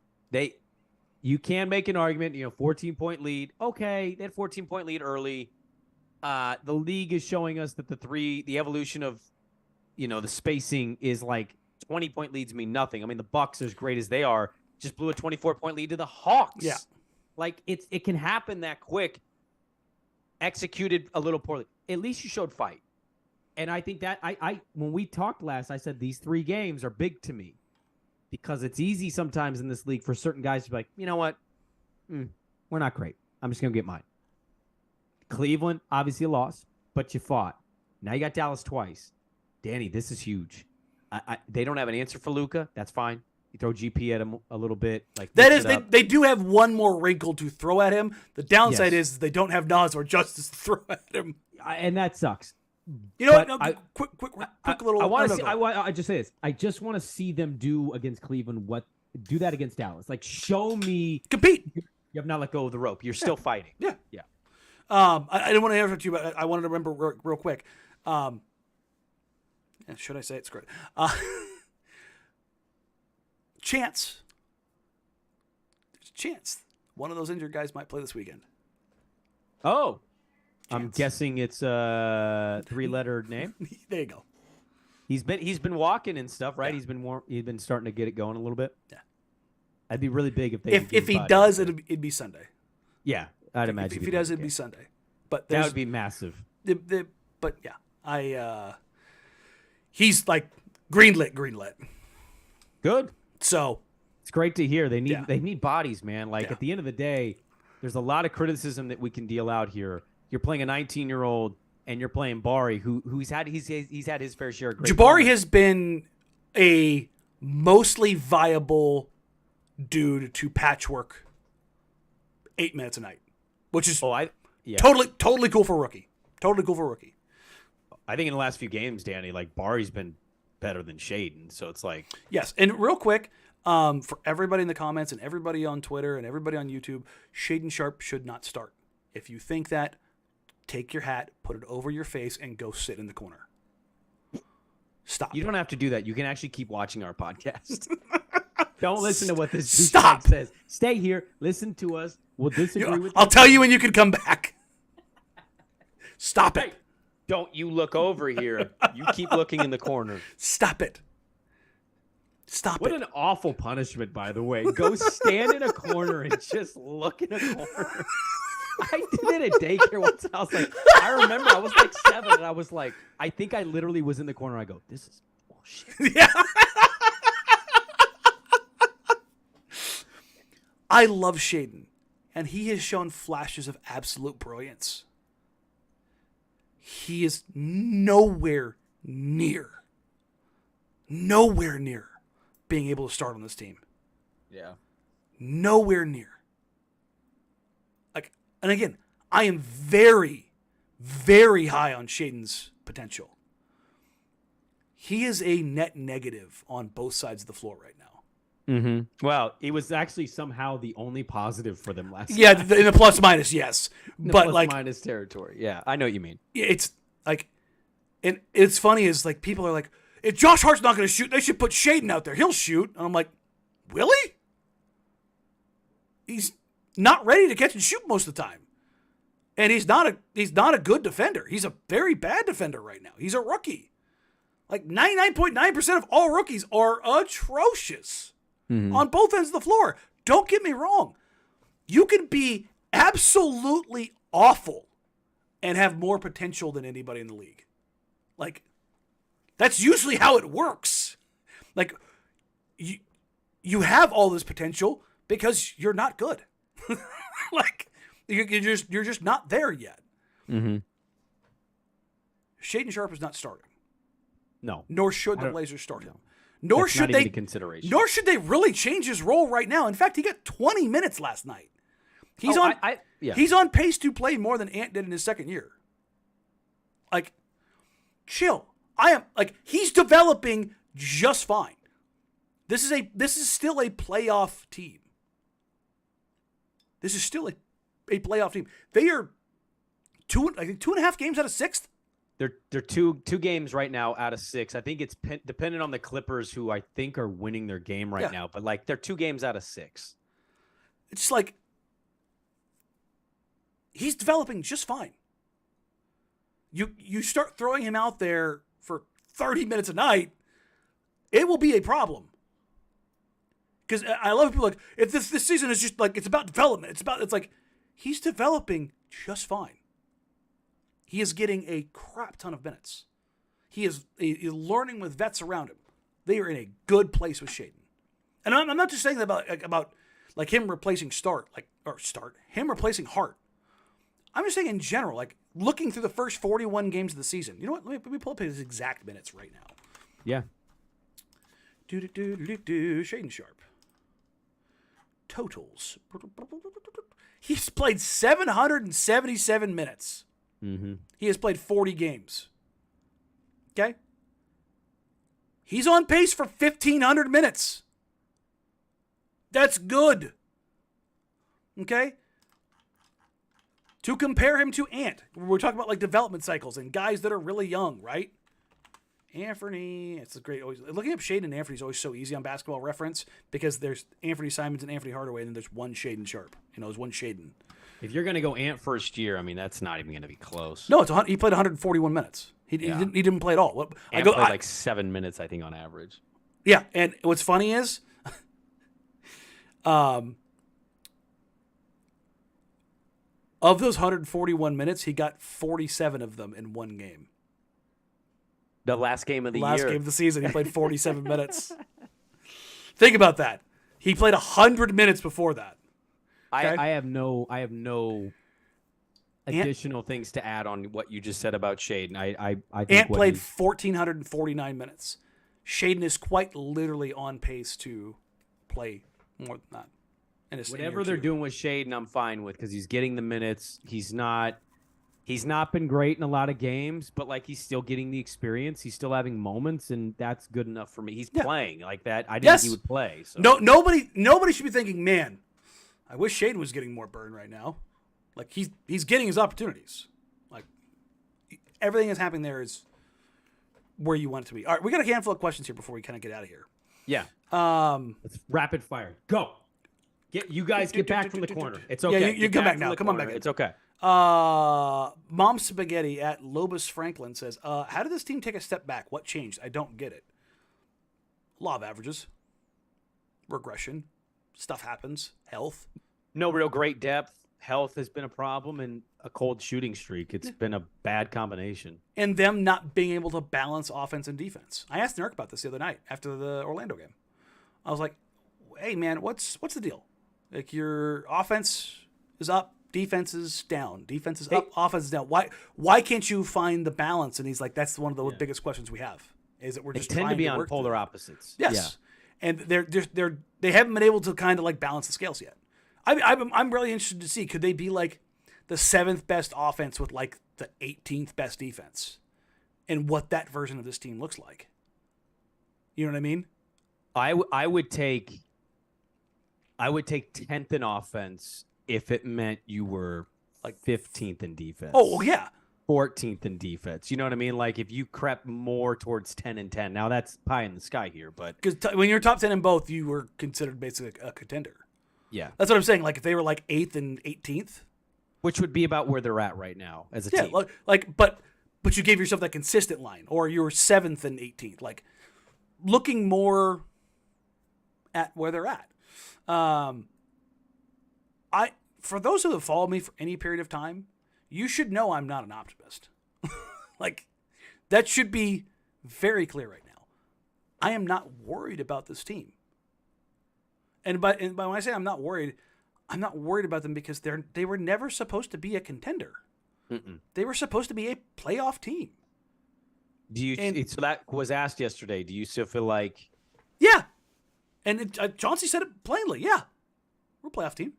You can make an argument, 14-point lead. Okay, they had 14-point lead early. The league is showing us that the evolution of, the spacing is like 20-point leads mean nothing. I mean, the Bucks, as great as they are, just blew a 24-point lead to the Hawks. Yeah. Like, it can happen that quick. Executed a little poorly. At least you showed fight. And I think that when we talked last, I said these 3 games are big to me because it's easy sometimes in this league for certain guys to be like, you know what? We're not great. I'm just going to get mine. Cleveland, obviously a loss, but you fought. Now you got Dallas twice. Danny, this is huge. They don't have an answer for Luka. That's fine. You throw GP at him a little bit. Like that is, they do have one more wrinkle to throw at him. The downside is they don't have Nas or Justice to throw at him. And that sucks. You know what? No, quick little. I want to see. I just say this. I just want to see them do against Cleveland. Do that against Dallas? Like, show me compete. You have not let go of the rope. You're still fighting. Yeah. I didn't want to interrupt you, but I wanted to remember real quick. Should I say it's great? Chance. There's a chance one of those injured guys might play this weekend. Oh. Chance. I'm guessing it's a 3-letter name. There you go. He's been walking and stuff, right? Yeah. He's been starting to get it going a little bit. Yeah. That'd be really big if he does, it'd be Sunday. Yeah, I'd imagine. If he does, it'd be Sunday. But that would be massive. But yeah, he's like greenlit. Good. So it's great to hear. They need bodies, man. Like at the end of the day, there's a lot of criticism that we can deal out here. You're playing a 19-year-old and you're playing Bari, who's had his fair share of great Jabari moments. has been a mostly viable dude to patchwork 8 minutes a night, which is totally cool for a rookie. Totally cool for a rookie. I think in the last few games, Danny, like Bari's been better than Shaden. So it's like, Yes, and real quick, for everybody in the comments and everybody on Twitter and everybody on YouTube, Shaden Sharp should not start. If you think that, take your hat, put it over your face, and go sit in the corner. Stop. you don't have to do that. You can actually keep watching our podcast. Don't listen to what this Stop. douchebag says. Stay here. Listen to us. We'll disagree with I'll you. tell you when you can come back. Stop it. Don't you look over here. You keep looking in the corner. Stop it. Stop What it. an awful punishment, by the way. Go stand in a corner and just look in a corner. I did it at daycare once. I was like, I remember I was like 7, and I was like, I think I literally was in the corner. I go, this is bullshit. Yeah. I love Shaden, and he has shown flashes of absolute brilliance. He is nowhere near being able to start on this team. Yeah. Nowhere near. Like, and again, I am very, very high on Shaden's potential. He is a net negative on both sides of the floor right now. Mm-hmm. Well, it was actually somehow the only positive for them last Yeah, night. in the plus minus, yes. In the But plus like, minus territory. Yeah, I know what you mean. it's like, and it's funny is like people are like, if Josh Hart's not going to shoot, they should put Shaden out there. He'll shoot. And I'm like, really? He's not ready to catch and shoot most of the time, and he's not a good defender. He's a very bad defender right now. He's a rookie. Like 99.9% of all rookies are atrocious on both ends of the floor. Don't get me wrong. You can be absolutely awful and have more potential than anybody in the league. Like, that's usually how it works. Like, you have all this potential because you're not good. Like, you're just not there yet. Mm-hmm. Shaden Sharp is not starting. No. Nor should I the don't- Blazers start him. That's Nor not should even they a consideration. Nor should they really change his role right now. In fact, he got 20 minutes last night. He's He's on pace to play more than Ant did in his second year. Like, chill. He's developing just fine. This is still a playoff team. This is still a playoff team. They are two and a half games out of sixth. They're two games right now out of 6. I think it's dependent on the Clippers, who I think are winning their game right now. But like, they're 2 games out of 6. It's like he's developing just fine. You start throwing him out there for 30 minutes a night, it will be a problem. Because I love people like, if this season is just like, it's about development. It's like he's developing just fine. He is getting a crap ton of minutes. He is learning with vets around him. They are in a good place with Shaden. And I'm not just saying that about him replacing him replacing Hart. I'm just saying in general, like looking through the first 41 games of the season. You know what? Let me pull up his exact minutes right now. Yeah. Shaden Sharp. Totals. He's played 777 minutes. Mm-hmm. He has played 40 games. Okay? He's on pace for 1,500 minutes. That's good. Okay? To compare him to Ant, we're talking about like development cycles and guys that are really young, right? Anthony, it's a great. Looking up Shaden and Anthony is always so easy on Basketball Reference because there's Anthony Simons and Anthony Hardaway, and then there's one Shaden Sharp. There's one Shaden. If you're gonna go Ant first year, I mean, that's not even gonna be close. No, he played 141 minutes. He didn't play at all. Ant played like 7 minutes, I think, on average. Yeah, and what's funny is, of those 141 minutes, he got 47 of them in one game. The last game of the Last year. game of the season, he played 47 minutes. Think about that. He played 100 minutes before that. Okay? I have no additional things to add on what you just said about Shaden. I think Ant played 1,449 minutes. Shaden is quite literally on pace to play more than that. whatever they're doing with Shaden, I'm fine with because he's getting the minutes. He's not He's not been great in a lot of games, but like he's still getting the experience. He's still having moments, and that's good enough for me. He's playing like that. I didn't think he would play. So. Nobody should be thinking, man, I wish Shaden was getting more burn right now. Like he's getting his opportunities. Like everything that's happening there is where you want it to be. All right, we got a handful of questions here before we kind of get out of here. Yeah. Let's rapid fire. Go. You guys get back from the corner. It's okay. Yeah, you come back now. Come on back. It's okay. Mom Spaghetti at Lobus Franklin says, how did this team take a step back? What changed? I don't get it. Law of averages. Regression. Stuff happens. Health. No real great depth. Health has been a problem, and a cold shooting streak. It's been a bad combination. And them not being able to balance offense and defense. I asked Nurk about this the other night after the Orlando game. I was like, hey, man, what's the deal? Like, your offense is up, defense is down. Defense is up, offense is down. Why can't you find the balance? And he's like, that's one of the biggest questions we have. Is that we're just tend trying to be on work polar opposites. Yes, yeah. And they haven't been able to kind of like balance the scales yet. I'm really interested to see, could they be like the 7th best offense with like the 18th best defense, and what that version of this team looks like. You know what I mean? I would take 10th in offense if it meant you were like 15th in defense. Oh, yeah. 14th in defense. You know what I mean? Like if you crept more towards 10 and 10. Now that's pie in the sky here, but because when you're top 10 in both, you were considered basically a contender. Yeah. That's what I'm saying. Like if they were like 8th and 18th, which would be about where they're at right now as a team. But you gave yourself that consistent line, or you were 7th and 18th, like looking more at where they're at. For those who have followed me for any period of time, you should know I'm not an optimist. Like, that should be very clear right now. I am not worried about this team. And by when I say I'm not worried about them because they were never supposed to be a contender. Mm-mm. They were supposed to be a playoff team. So that was asked yesterday. Do you still feel like? Yeah, and Chauncey said it plainly. Yeah, we're a playoff team.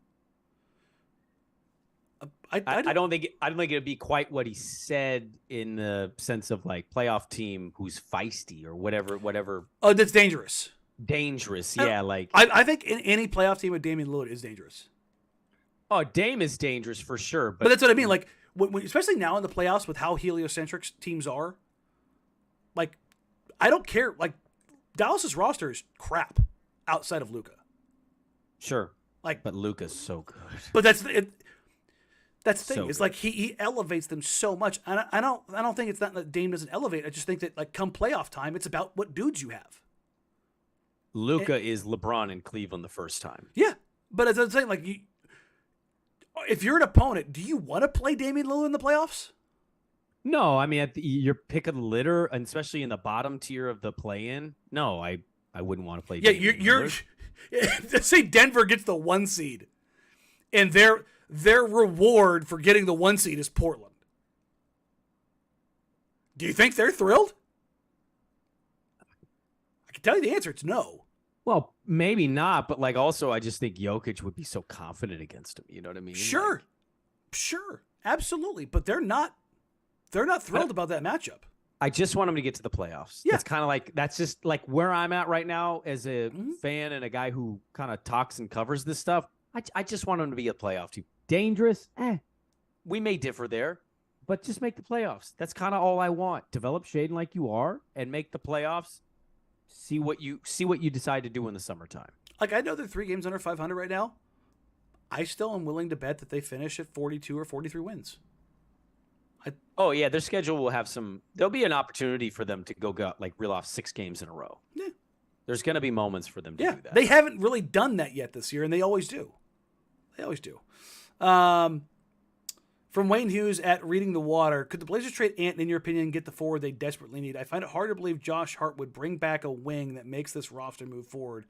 I don't think it'd be quite what he said in the sense of like playoff team who's feisty or whatever. Oh, that's dangerous. Dangerous, yeah. Like I think in any playoff team with Damian Lillard is dangerous. Oh, Dame is dangerous for sure, but that's what I mean. Like when, especially now in the playoffs with how heliocentric teams are. Like, I don't care. Like, Dallas's roster is crap outside of Luka. Sure, but Luka's so good. But that's it. That's the thing. So it's like he elevates them so much. I don't think it's not that Dame doesn't elevate. I just think that like come playoff time, it's about what dudes you have. Luka is LeBron in Cleveland the first time. Yeah, but as I'm saying, like if you're an opponent, do you want to play Damian Lillard in the playoffs? No, I mean your pick of the litter, and especially in the bottom tier of the play-in. No, I wouldn't want to play. Yeah, Damian you're say Denver gets the 1 seed, and their reward for getting the 1 seed is Portland. Do you think they're thrilled? I can tell you the answer. It's no. Well, maybe not, but like also I just think Jokic would be so confident against him. You know what I mean? Sure. Absolutely. But they're not thrilled about that matchup. I just want them to get to the playoffs. Yeah. It's kind of like, that's just like where I'm at right now as a fan and a guy who kind of talks and covers this stuff. I just want them to be a playoff team. Dangerous? We may differ there. But just make the playoffs. That's kind of all I want. Develop Shaden like you are and make the playoffs. See what you decide to do in the summertime. Like, I know they're 3 games under 500 right now. I still am willing to bet that they finish at 42 or 43 wins. Oh yeah, their schedule will have some. There'll be an opportunity for them to go like reel off 6 games in a row. Yeah, there's going to be moments for them to do that. They haven't really done that yet this year, and they always do. From Wayne Hughes at Reading the Water, could the Blazers trade Ant, in your opinion, get the forward they desperately need? I find it hard to believe Josh Hart would bring back a wing that makes this roster move forward.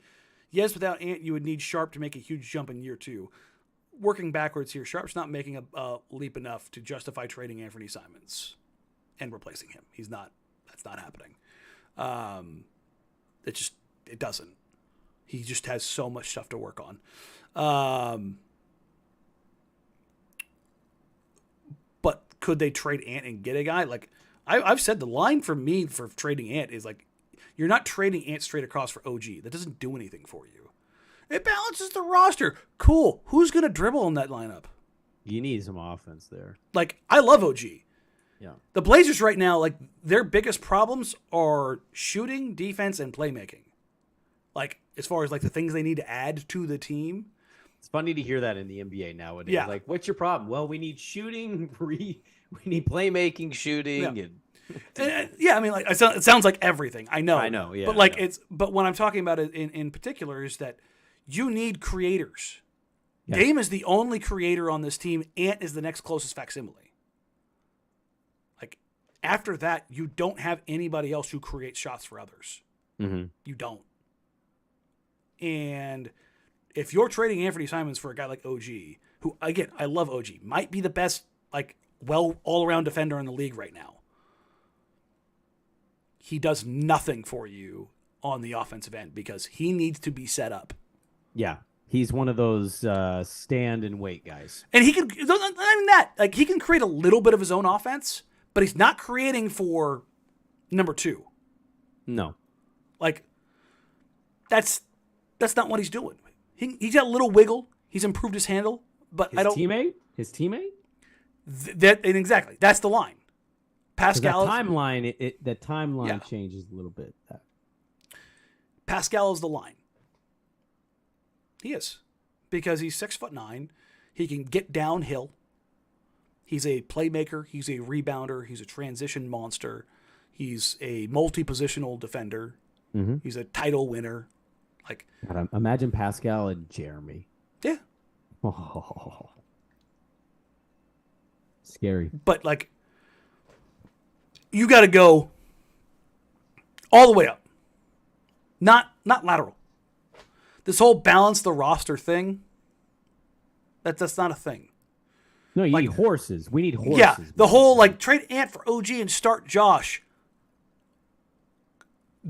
Yes, without Ant, you would need Sharp to make a huge jump in year 2. Working backwards here, Sharp's not making a leap enough to justify trading Anthony Simons and replacing him. He's not. That's not happening. It doesn't. He just has so much stuff to work on. But could they trade Ant and get a guy? Like, I've said the line for me for trading Ant is like, you're not trading Ant straight across for OG. That doesn't do anything for you. It balances the roster. Cool. Who's going to dribble in that lineup? You need some offense there. Like, I love OG. Yeah. The Blazers right now, like, their biggest problems are shooting, defense, and playmaking. Like, as far as, like, the things they need to add to the team. It's funny to hear that in the NBA nowadays. Yeah. Like, what's your problem? Well, we need shooting, we need Playmaking, shooting, and yeah, I mean, like, it sounds like everything. I know. Yeah. But, like, but what I'm talking about in particular is that you need creators. Yeah. Dame is the only creator on this team. Ant is the next closest facsimile. Like, after that, you don't have anybody else who creates shots for others. Mm-hmm. You don't. And if you're trading Anthony Simons for a guy like OG, who, again, I love OG, might be the best, like, all-around defender in the league right now. He does nothing for you on the offensive end because he needs to be set up. Yeah. He's one of those stand and wait guys. And he can, not even that, like, he can create a little bit of his own offense, but he's not creating for number two. No. Like, that's not what he's doing. He's got a little wiggle. He's improved his handle, but His teammate? And exactly, that's the line. Pascal. The timeline changes a little bit. Pascal is the line. He is, because he's 6'9". He can get downhill. He's a playmaker. He's a rebounder. He's a transition monster. He's a multi-positional defender. Mm-hmm. He's a title winner. Like, God, imagine Pascal and Jeremy. yeah. Oh, scary. But, like, you got to go all the way up. Not lateral. This whole balance the roster thing, that's not a thing. No, you need horses. We need horses. Yeah, the whole, like, trade Ant for OG and start Josh.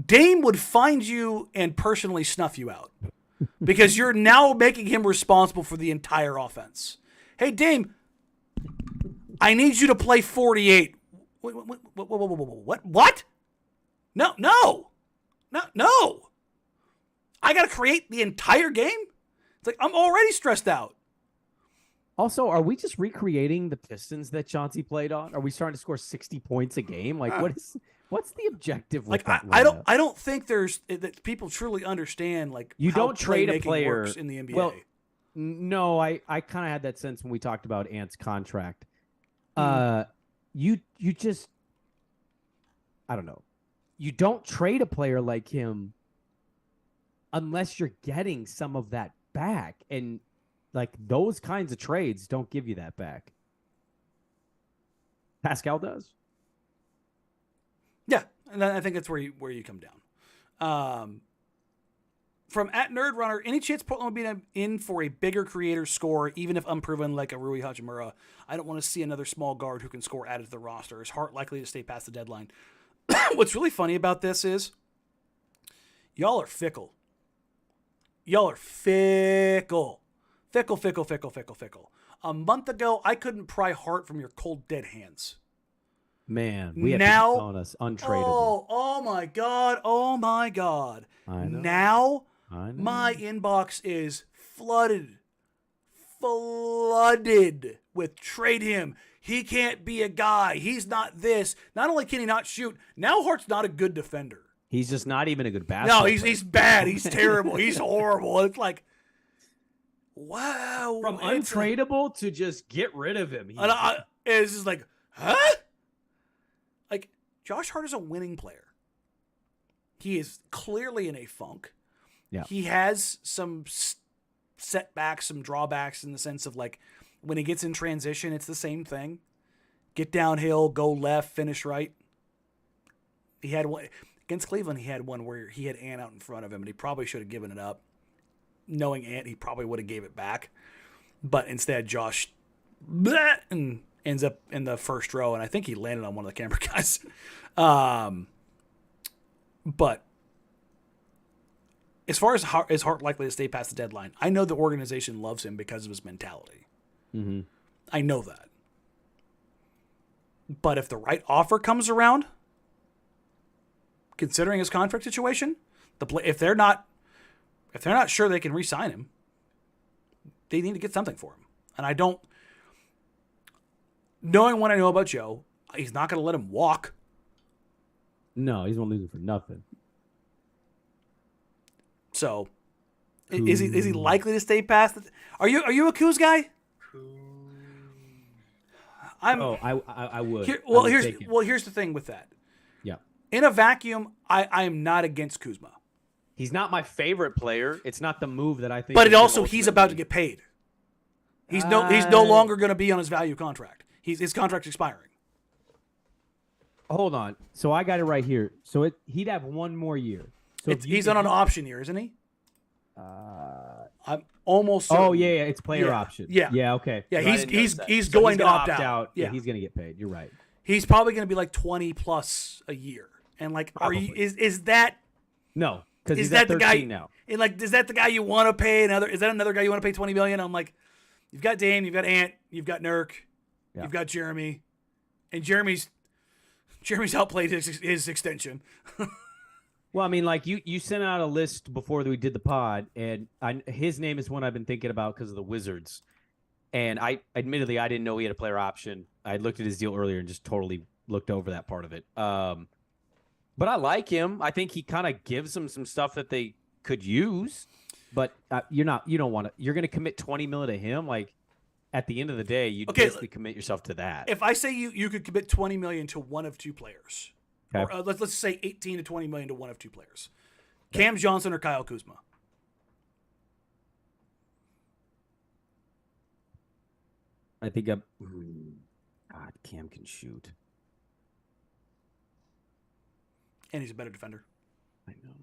Dame would find you and personally snuff you out because you're now making him responsible for the entire offense. Hey, Dame, I need you to play 48. What? No. I got to create the entire game? It's like, I'm already stressed out. Also, are we just recreating the Pistons that Chauncey played on? Are we starting to score 60 points a game? Like, what's the objective with Like, that I don't think that people truly understand, like, you how don't trade a playmaking player works in the NBA. Well, no, I kind of had that sense when we talked about Ant's contract. You just, I don't know. You don't trade a player like him unless you're getting some of that back, and like those kinds of trades don't give you that back. Pascal does. Yeah, and I think that's where you come down. From @NerdRunner, any chance Portland would be in for a bigger creator scorer, even if unproven, like a Rui Hachimura? I don't want to see another small guard who can score added to the roster. Is Hart likely to stay past the deadline? What's really funny about this is y'all are fickle. Y'all are fickle. Fickle. A month ago, I couldn't pry Hart from your cold, dead hands. Man, we have now, people calling us untradeable. Oh my God. I know. Now, I know. my inbox is flooded with trade him. He can't be a guy. He's not this. Not only can he not shoot, now Hart's not a good defender. He's just not even a good basketball No, player. he's bad. He's terrible. He's horrible. It's like, wow. From untradeable to just get rid of him. It's just like, huh? Like, Josh Hart is a winning player. He is clearly in a funk. Yeah. He has some setbacks, some drawbacks in the sense of, like, when he gets in transition, it's the same thing. Get downhill, go left, finish right. He had one against Cleveland. He had one where he had Ant out in front of him, and he probably should have given it up. Knowing Ant, he probably would have gave it back. But instead, Josh and ends up in the first row, and I think he landed on one of the camera guys. But as far as is Hart likely to stay past the deadline, I know the organization loves him because of his mentality. Mm-hmm. I know that. But if the right offer comes around, considering his contract situation, if they're not sure they can re-sign him, they need to get something for him. And I don't, knowing what I know about Joe, he's not going to let him walk. No, he's going to lose it for nothing. So, is he likely to stay past? Are you a Kuz guy? I would. Here's the thing with that. Yeah. In a vacuum, I am not against Kuzma. He's not my favorite player. It's not the move that I think. But he's about to get paid. He's no longer going to be on his value contract. His contract's expiring. Hold on. So I got it right here. So he'd have one more year. So he's on an option year, isn't he? I'm almost certain. Oh yeah, it's player option. Yeah, okay. Yeah, he's going to opt out. Yeah, he's going to get paid. You're right. He's probably going to be like 20 plus a year. And like, is that no? Because he's at 13 the guy now. And like, is that the guy you want to pay Is that another guy you want to pay $20 million? I'm like, you've got Dame, you've got Ant, you've got Nurk, you've got Jeremy, and Jeremy's outplayed his extension. Well, I mean, like you sent out a list before we did the pod, and his name is one I've been thinking about because of the Wizards. And I didn't know he had a player option. I looked at his deal earlier and just totally looked over that part of it. But I like him. I think he kind of gives them some stuff that they could use. But you're going to commit $20 million to him. Like at the end of the day, you basically commit yourself to that. If I say you could commit $20 million to one of two players, okay. Or let's say 18 to 20 million to one of two players, Cam Johnson or Kyle Kuzma. I think God, Cam can shoot. And he's a better defender. I know.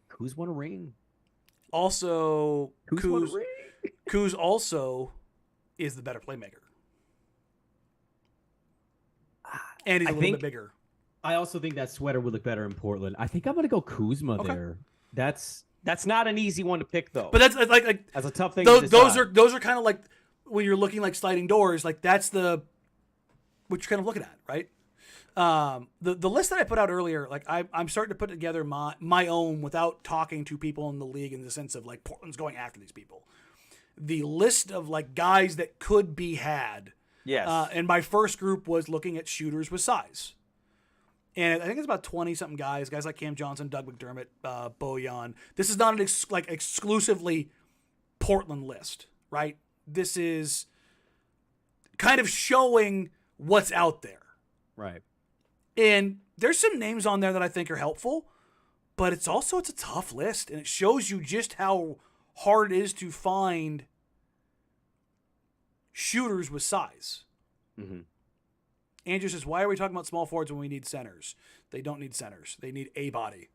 Kuz won a ring. Also, Kuz also is the better playmaker. And he's a little bit bigger. I also think that sweater would look better in Portland. I think I'm going to go Kuzma there. That's not an easy one to pick, though. But that's like that's a tough thing to decide. Those are kind of like when you're looking like sliding doors, like that's what you're kind of looking at, right? The list that I put out earlier, like I'm starting to put together my own without talking to people in the league in the sense of like Portland's going after these people. The list of like guys that could be had. Yes. And my first group was looking at shooters with size. And I think it's about 20-something guys like Cam Johnson, Doug McDermott, Bojan. This is not an exclusively Portland list, right? This is kind of showing what's out there. Right. And there's some names on there that I think are helpful, but it's a tough list, and it shows you just how hard it is to find shooters with size. Mm-hmm. Andrew says, why are we talking about small forwards when we need centers? They don't need centers. They need a body.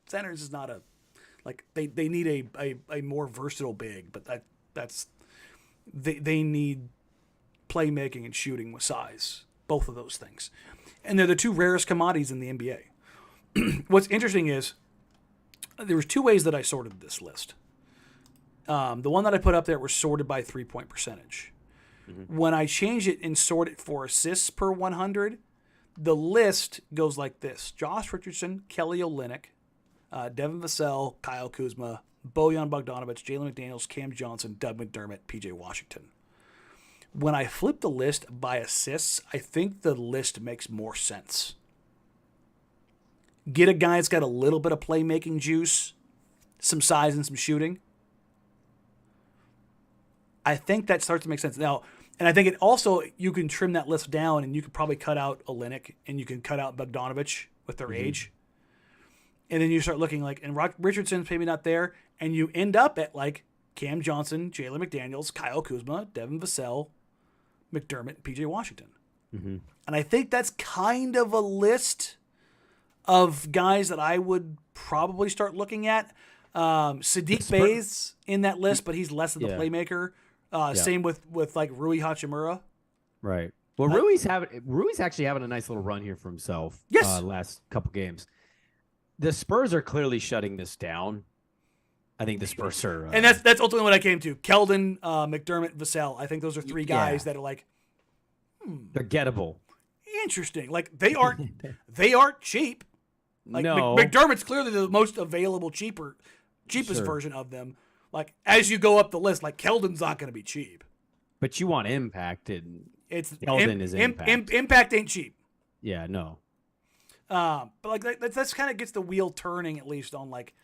Centers is not they need a more versatile big, but they need playmaking and shooting with size. Both of those things. And they're the two rarest commodities in the NBA. What's interesting is there was two ways that I sorted this list. The one that I put up there was sorted by 3-point percentage. Mm-hmm. When I change it and sort it for assists per 100, the list goes like this. Josh Richardson, Kelly Olynyk, Devin Vassell, Kyle Kuzma, Bojan Bogdanovic, Jalen McDaniels, Cam Johnson, Doug McDermott, PJ Washington. When I flip the list by assists, I think the list makes more sense. Get a guy that's got a little bit of playmaking juice, some size and some shooting. I think that starts to make sense. Now, and I think it also, you can trim that list down and you could probably cut out Olynyk and you can cut out Bogdanovic with their age. And then you start looking like, and Richardson's maybe not there, and you end up at like Cam Johnson, Jalen McDaniels, Kyle Kuzma, Devin Vassell, McDermott, and PJ Washington. Mm-hmm. And I think that's kind of a list of guys that I would probably start looking at. Sadiq Bey's in that list, but he's less of the playmaker. Same with like Rui Hachimura. Right. Well, Rui's actually having a nice little run here for himself. Yes. Last couple games. The Spurs are clearly shutting this down. I think the Spurs are, and that's ultimately what I came to. Keldon, McDermott, Vassell. I think those are three guys that are like, They're gettable. Interesting. Like they aren't cheap. Like No. McDermott's clearly the most available, cheapest Sure. version of them. Like as you go up the list, like Keldon's not going to be cheap. But you want impact, and It's Keldon is impact. Impact ain't cheap. Yeah, no. But like that's kind of gets the wheel turning at least on like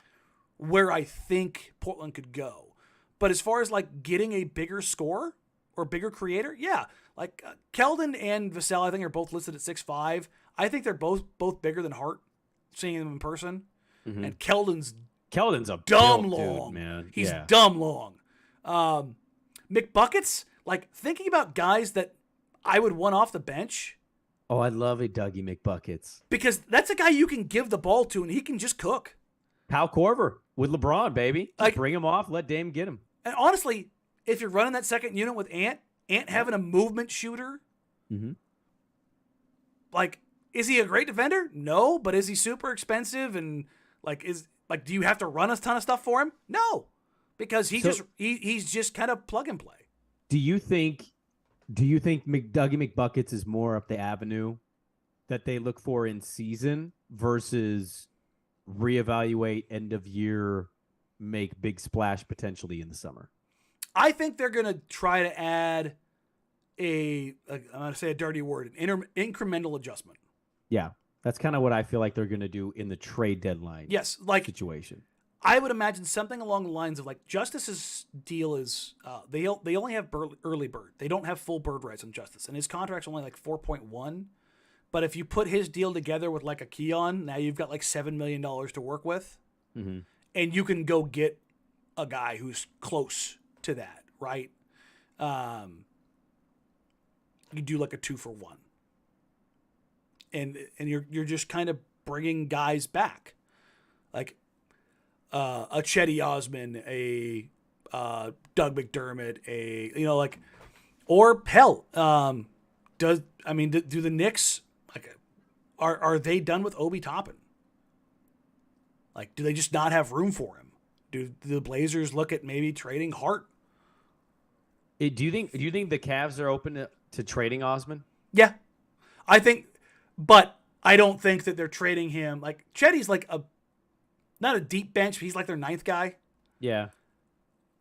where I think Portland could go. But as far as like getting a bigger score or bigger creator, yeah, like Keldon and Vassell, I think are both listed at 6'5". I think they're both bigger than Hart, seeing them in person. Mm-hmm. And Keldon's a dumb built long, dude, man. He's Yeah. dumb long. McBuckets, like thinking about guys that I would want off the bench. Oh, I love a Dougie McBuckets. Because that's a guy you can give the ball to and he can just cook. Kyle Korver with LeBron, baby. Just Like- bring him off. Let Dame get him. And honestly, if you're running that second unit with Ant having a movement shooter, Mm-hmm. like, is he a great defender? No, but is he super expensive and do you have to run a ton of stuff for him? No, because he's just kind of plug and play. Do you think Dougie McBuckets is more up the avenue that they look for in season versus reevaluate end of year, make big splash potentially in the summer? I think they're going to try to add I'm going to say a dirty word, an incremental adjustment. Yeah, that's kind of what I feel like they're going to do in the trade deadline. Yes, like situation. I would imagine something along the lines of like Justice's deal is they only have early bird. They don't have full bird rights on Justice, and his contract's only like 4.1. But if you put his deal together with like a Keon, now you've got like $7 million to work with, Mm-hmm. and you can go get a guy who's close to that, right? You do like a 2-for-1, and you're just kind of bringing guys back, like a Chetty Osman, a Doug McDermott, or hell, do the Knicks are they done with Obi Toppin? Like, do they just not have room for him? Do the Blazers look at maybe trading Hart? Do you think the Cavs are open to trading Osman? Yeah, I think, but I don't think that they're trading him. Like Chetty's like not a deep bench, but he's like their ninth guy. Yeah.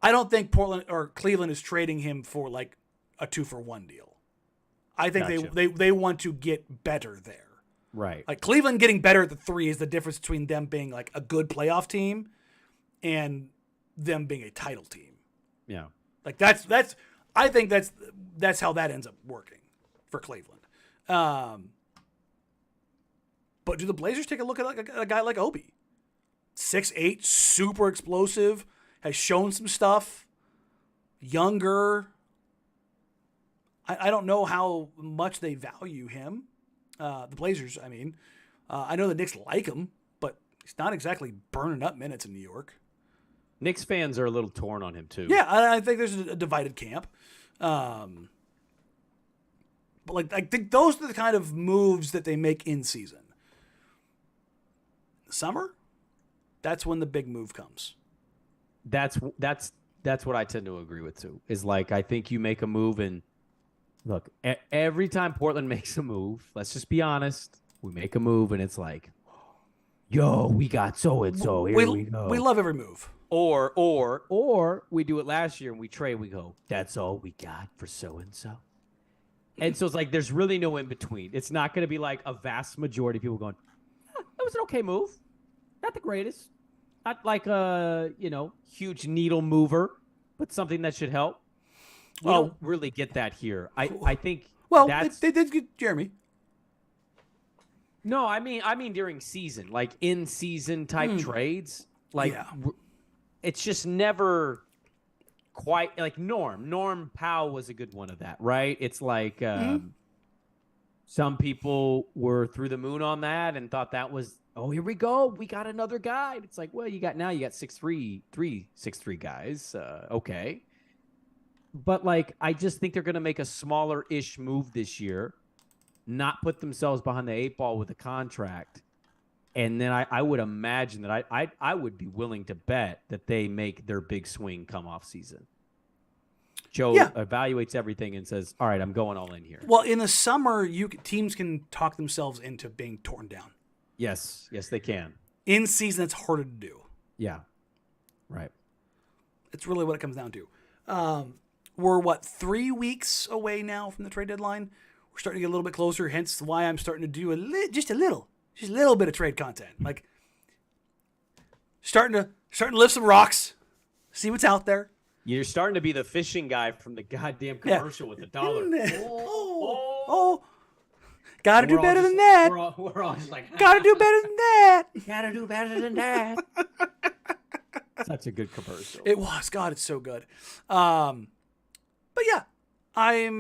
I don't think Portland or Cleveland is trading him for like a 2-for-1 deal. I think Gotcha. they want to get better there. Right. Like Cleveland getting better at the 3 is the difference between them being like a good playoff team and them being a title team. Yeah. Like I think that's how that ends up working for Cleveland. But do the Blazers take a look at a guy like Obi? 6'8", super explosive, has shown some stuff, younger. I don't know how much they value him. The Blazers, I mean. I know the Knicks like him, but he's not exactly burning up minutes in New York. Knicks fans are a little torn on him too. Yeah, I think there's a divided camp. But like I think those are the kind of moves that they make in season. Summer, that's when the big move comes. That's what I tend to agree with too. Is like I think you make a move and look, every time Portland makes a move, let's just be honest, we make a move and it's like, yo, we got so and so. Here we go. We love every move. Or we do it last year and we trade. We go, that's all we got for so and so. And so it's like there's really no in between. It's not going to be like a vast majority of people going, that was an okay move, not the greatest, not like a huge needle mover, but something that should help. We don't really get that here. I think. Well, that's... they did get Jeremy. No, I mean during season, like in season type trades, like. Yeah. It's just never quite like Norm Powell was a good one of that, right? It's like some people were through the moon on that and thought that was, oh, here we go, we got another guy. It's like, well, you got 6'3", 6'3" guys, okay. But like, I just think they're gonna make a smaller-ish move this year, not put themselves behind the 8 ball with a contract. And then I would imagine that I would be willing to bet that they make their big swing come off season. Joe Yeah. evaluates everything and says, "All right, I'm going all in here." Well, in the summer, teams can talk themselves into being torn down. Yes, they can. In season, it's harder to do. Yeah, right. It's really what it comes down to. We're 3 weeks away now from the trade deadline. We're starting to get a little bit closer. Hence why I'm starting to do just a little bit of trade content. Like starting to lift some rocks, see what's out there. You're starting to be the fishing guy from the goddamn commercial with the dollar. Oh. Gotta do better than that. We're all just like, Gotta do better than that. gotta do better than that. Such a good commercial. It was. God, it's so good. But yeah, I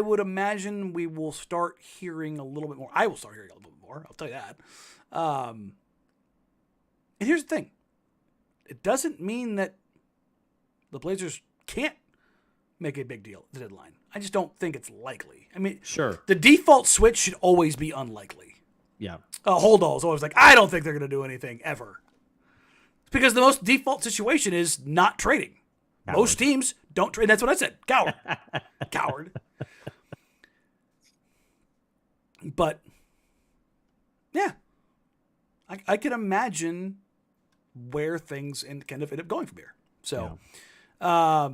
would imagine we will start hearing a little bit more. I will start hearing a little bit more. I'll tell you that. And here's the thing. It doesn't mean that the Blazers can't make a big deal at the deadline. I just don't think it's likely. I mean, Sure. the default switch should always be unlikely. Yeah. Holdall is always like, I don't think they're going to do anything ever. It's because the most default situation is not trading. Coward. Most teams don't trade. That's what I said. Coward. Coward. But, yeah. I can imagine where things kind of end up going from here. So, I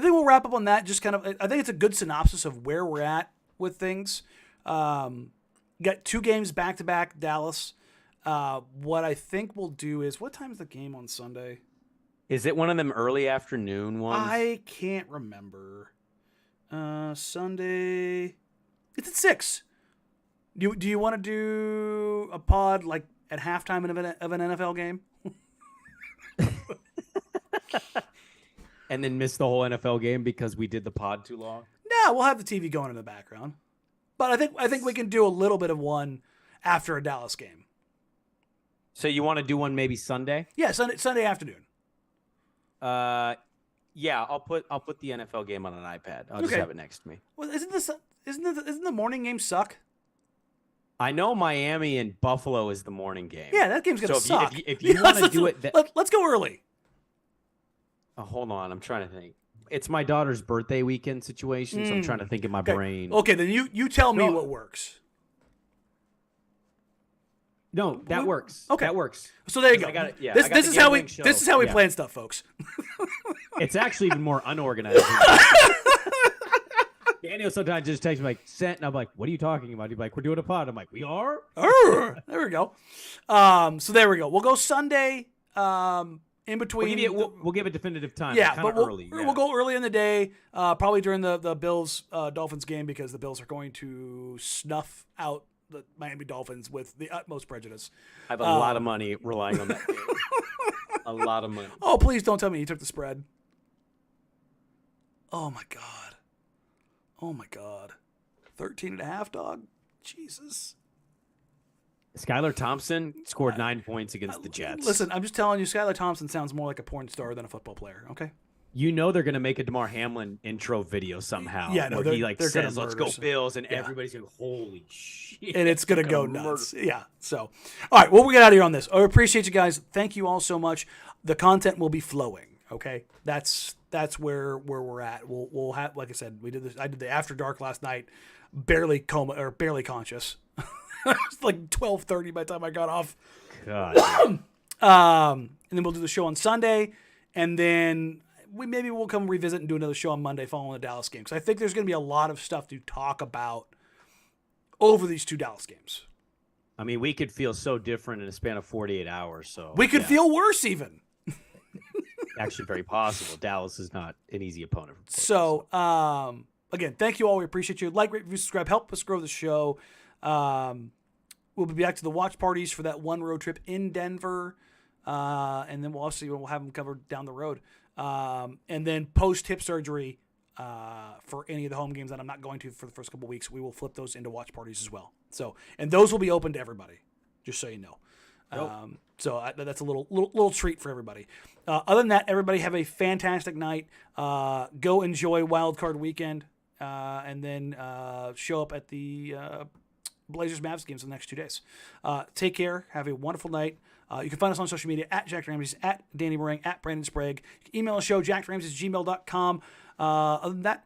think we'll wrap up on that. Just kind of, I think it's a good synopsis of where we're at with things. Got 2 games back to back, Dallas. What I think we'll do is, what time is the game on Sunday? Is it one of them early afternoon ones? I can't remember. Sunday. It's at 6. Do you want to do a pod like at halftime of an NFL game? And then miss the whole NFL game because we did the pod too long? No, we'll have the TV going in the background. But I think we can do a little bit of one after a Dallas game. So you want to do one maybe Sunday? Yeah, Sunday afternoon. Yeah, I'll put the NFL game on an iPad. I'll just Okay. have it next to me. Well, isn't the morning game suck? I know Miami and Buffalo is the morning game. Yeah, that game's gonna So suck. if you want to do it, let's go early. oh, hold on, I'm trying to think. It's my daughter's birthday weekend situation, so I'm trying to think in my brain. Okay, then you tell me what works. No, that works. Okay. That works. So there you go. I got it. Yeah, this I got this the is how we gambling show. this is how we Yeah. plan stuff, folks. It's actually even more unorganized. Daniel sometimes just texts me like, "Sent," and I'm like, "What are you talking about?" He's like, "We're doing a pod." I'm like, "We are." There we go. So there we go. We'll go Sunday. In between. We'll give a definitive time. Yeah, Kinda but we'll early. we'll go early in the day, probably during the Bills Dolphins game, because the Bills are going to snuff out the Miami Dolphins with the utmost prejudice. I have a lot of money relying on that game. A lot of money. Oh, please don't tell me you took the spread. Oh my god. Oh my god. 13.5, dog. Jesus. Skylar Thompson scored 9 points against the Jets. Listen, I'm just telling you, Skylar Thompson sounds more like a porn star than a football player, okay? You know they're going to make a DeMar Hamlin intro video somehow. Yeah, no, where he they're gonna says, "Let's go murder Bills," and yeah. everybody's going, "Holy shit!" And it's going to go murder. nuts. Yeah. So, all right. Well, we get out of here on this. I appreciate you guys. Thank you all so much. The content will be flowing. Okay. That's where we're at. We'll have, like I said, we did this. I did the after dark last night, barely conscious. It's like 12:30 by the time I got off. God. And then we'll do the show on Sunday, and then we'll come revisit and do another show on Monday following the Dallas game, because I think there's going to be a lot of stuff to talk about over these 2 Dallas games. I mean, we could feel so different in a span of 48 hours. So We could yeah, feel worse even. actually very possible. Dallas is not an easy opponent. For So, again, thank you all. We appreciate you. Like, rate, review, subscribe. Help us grow the show. We'll be back to the watch parties for that one road trip in Denver. And then we'll have them covered down the road. And then post hip surgery, for any of the home games that I'm not going to for the first couple of weeks, we will flip those into watch parties as well. So, and those will be open to everybody, just so you know. That's a little treat for everybody. Other than that, everybody have a fantastic night. Go enjoy Wild Card Weekend, and then show up at the Blazers Mavs games in the next 2 days. Take care. Have a wonderful night. You can find us on social media at Jack Ramsays, at Danny Marang, at Brandon Sprague. You can email the show, jackramsays@gmail.com. Other than that,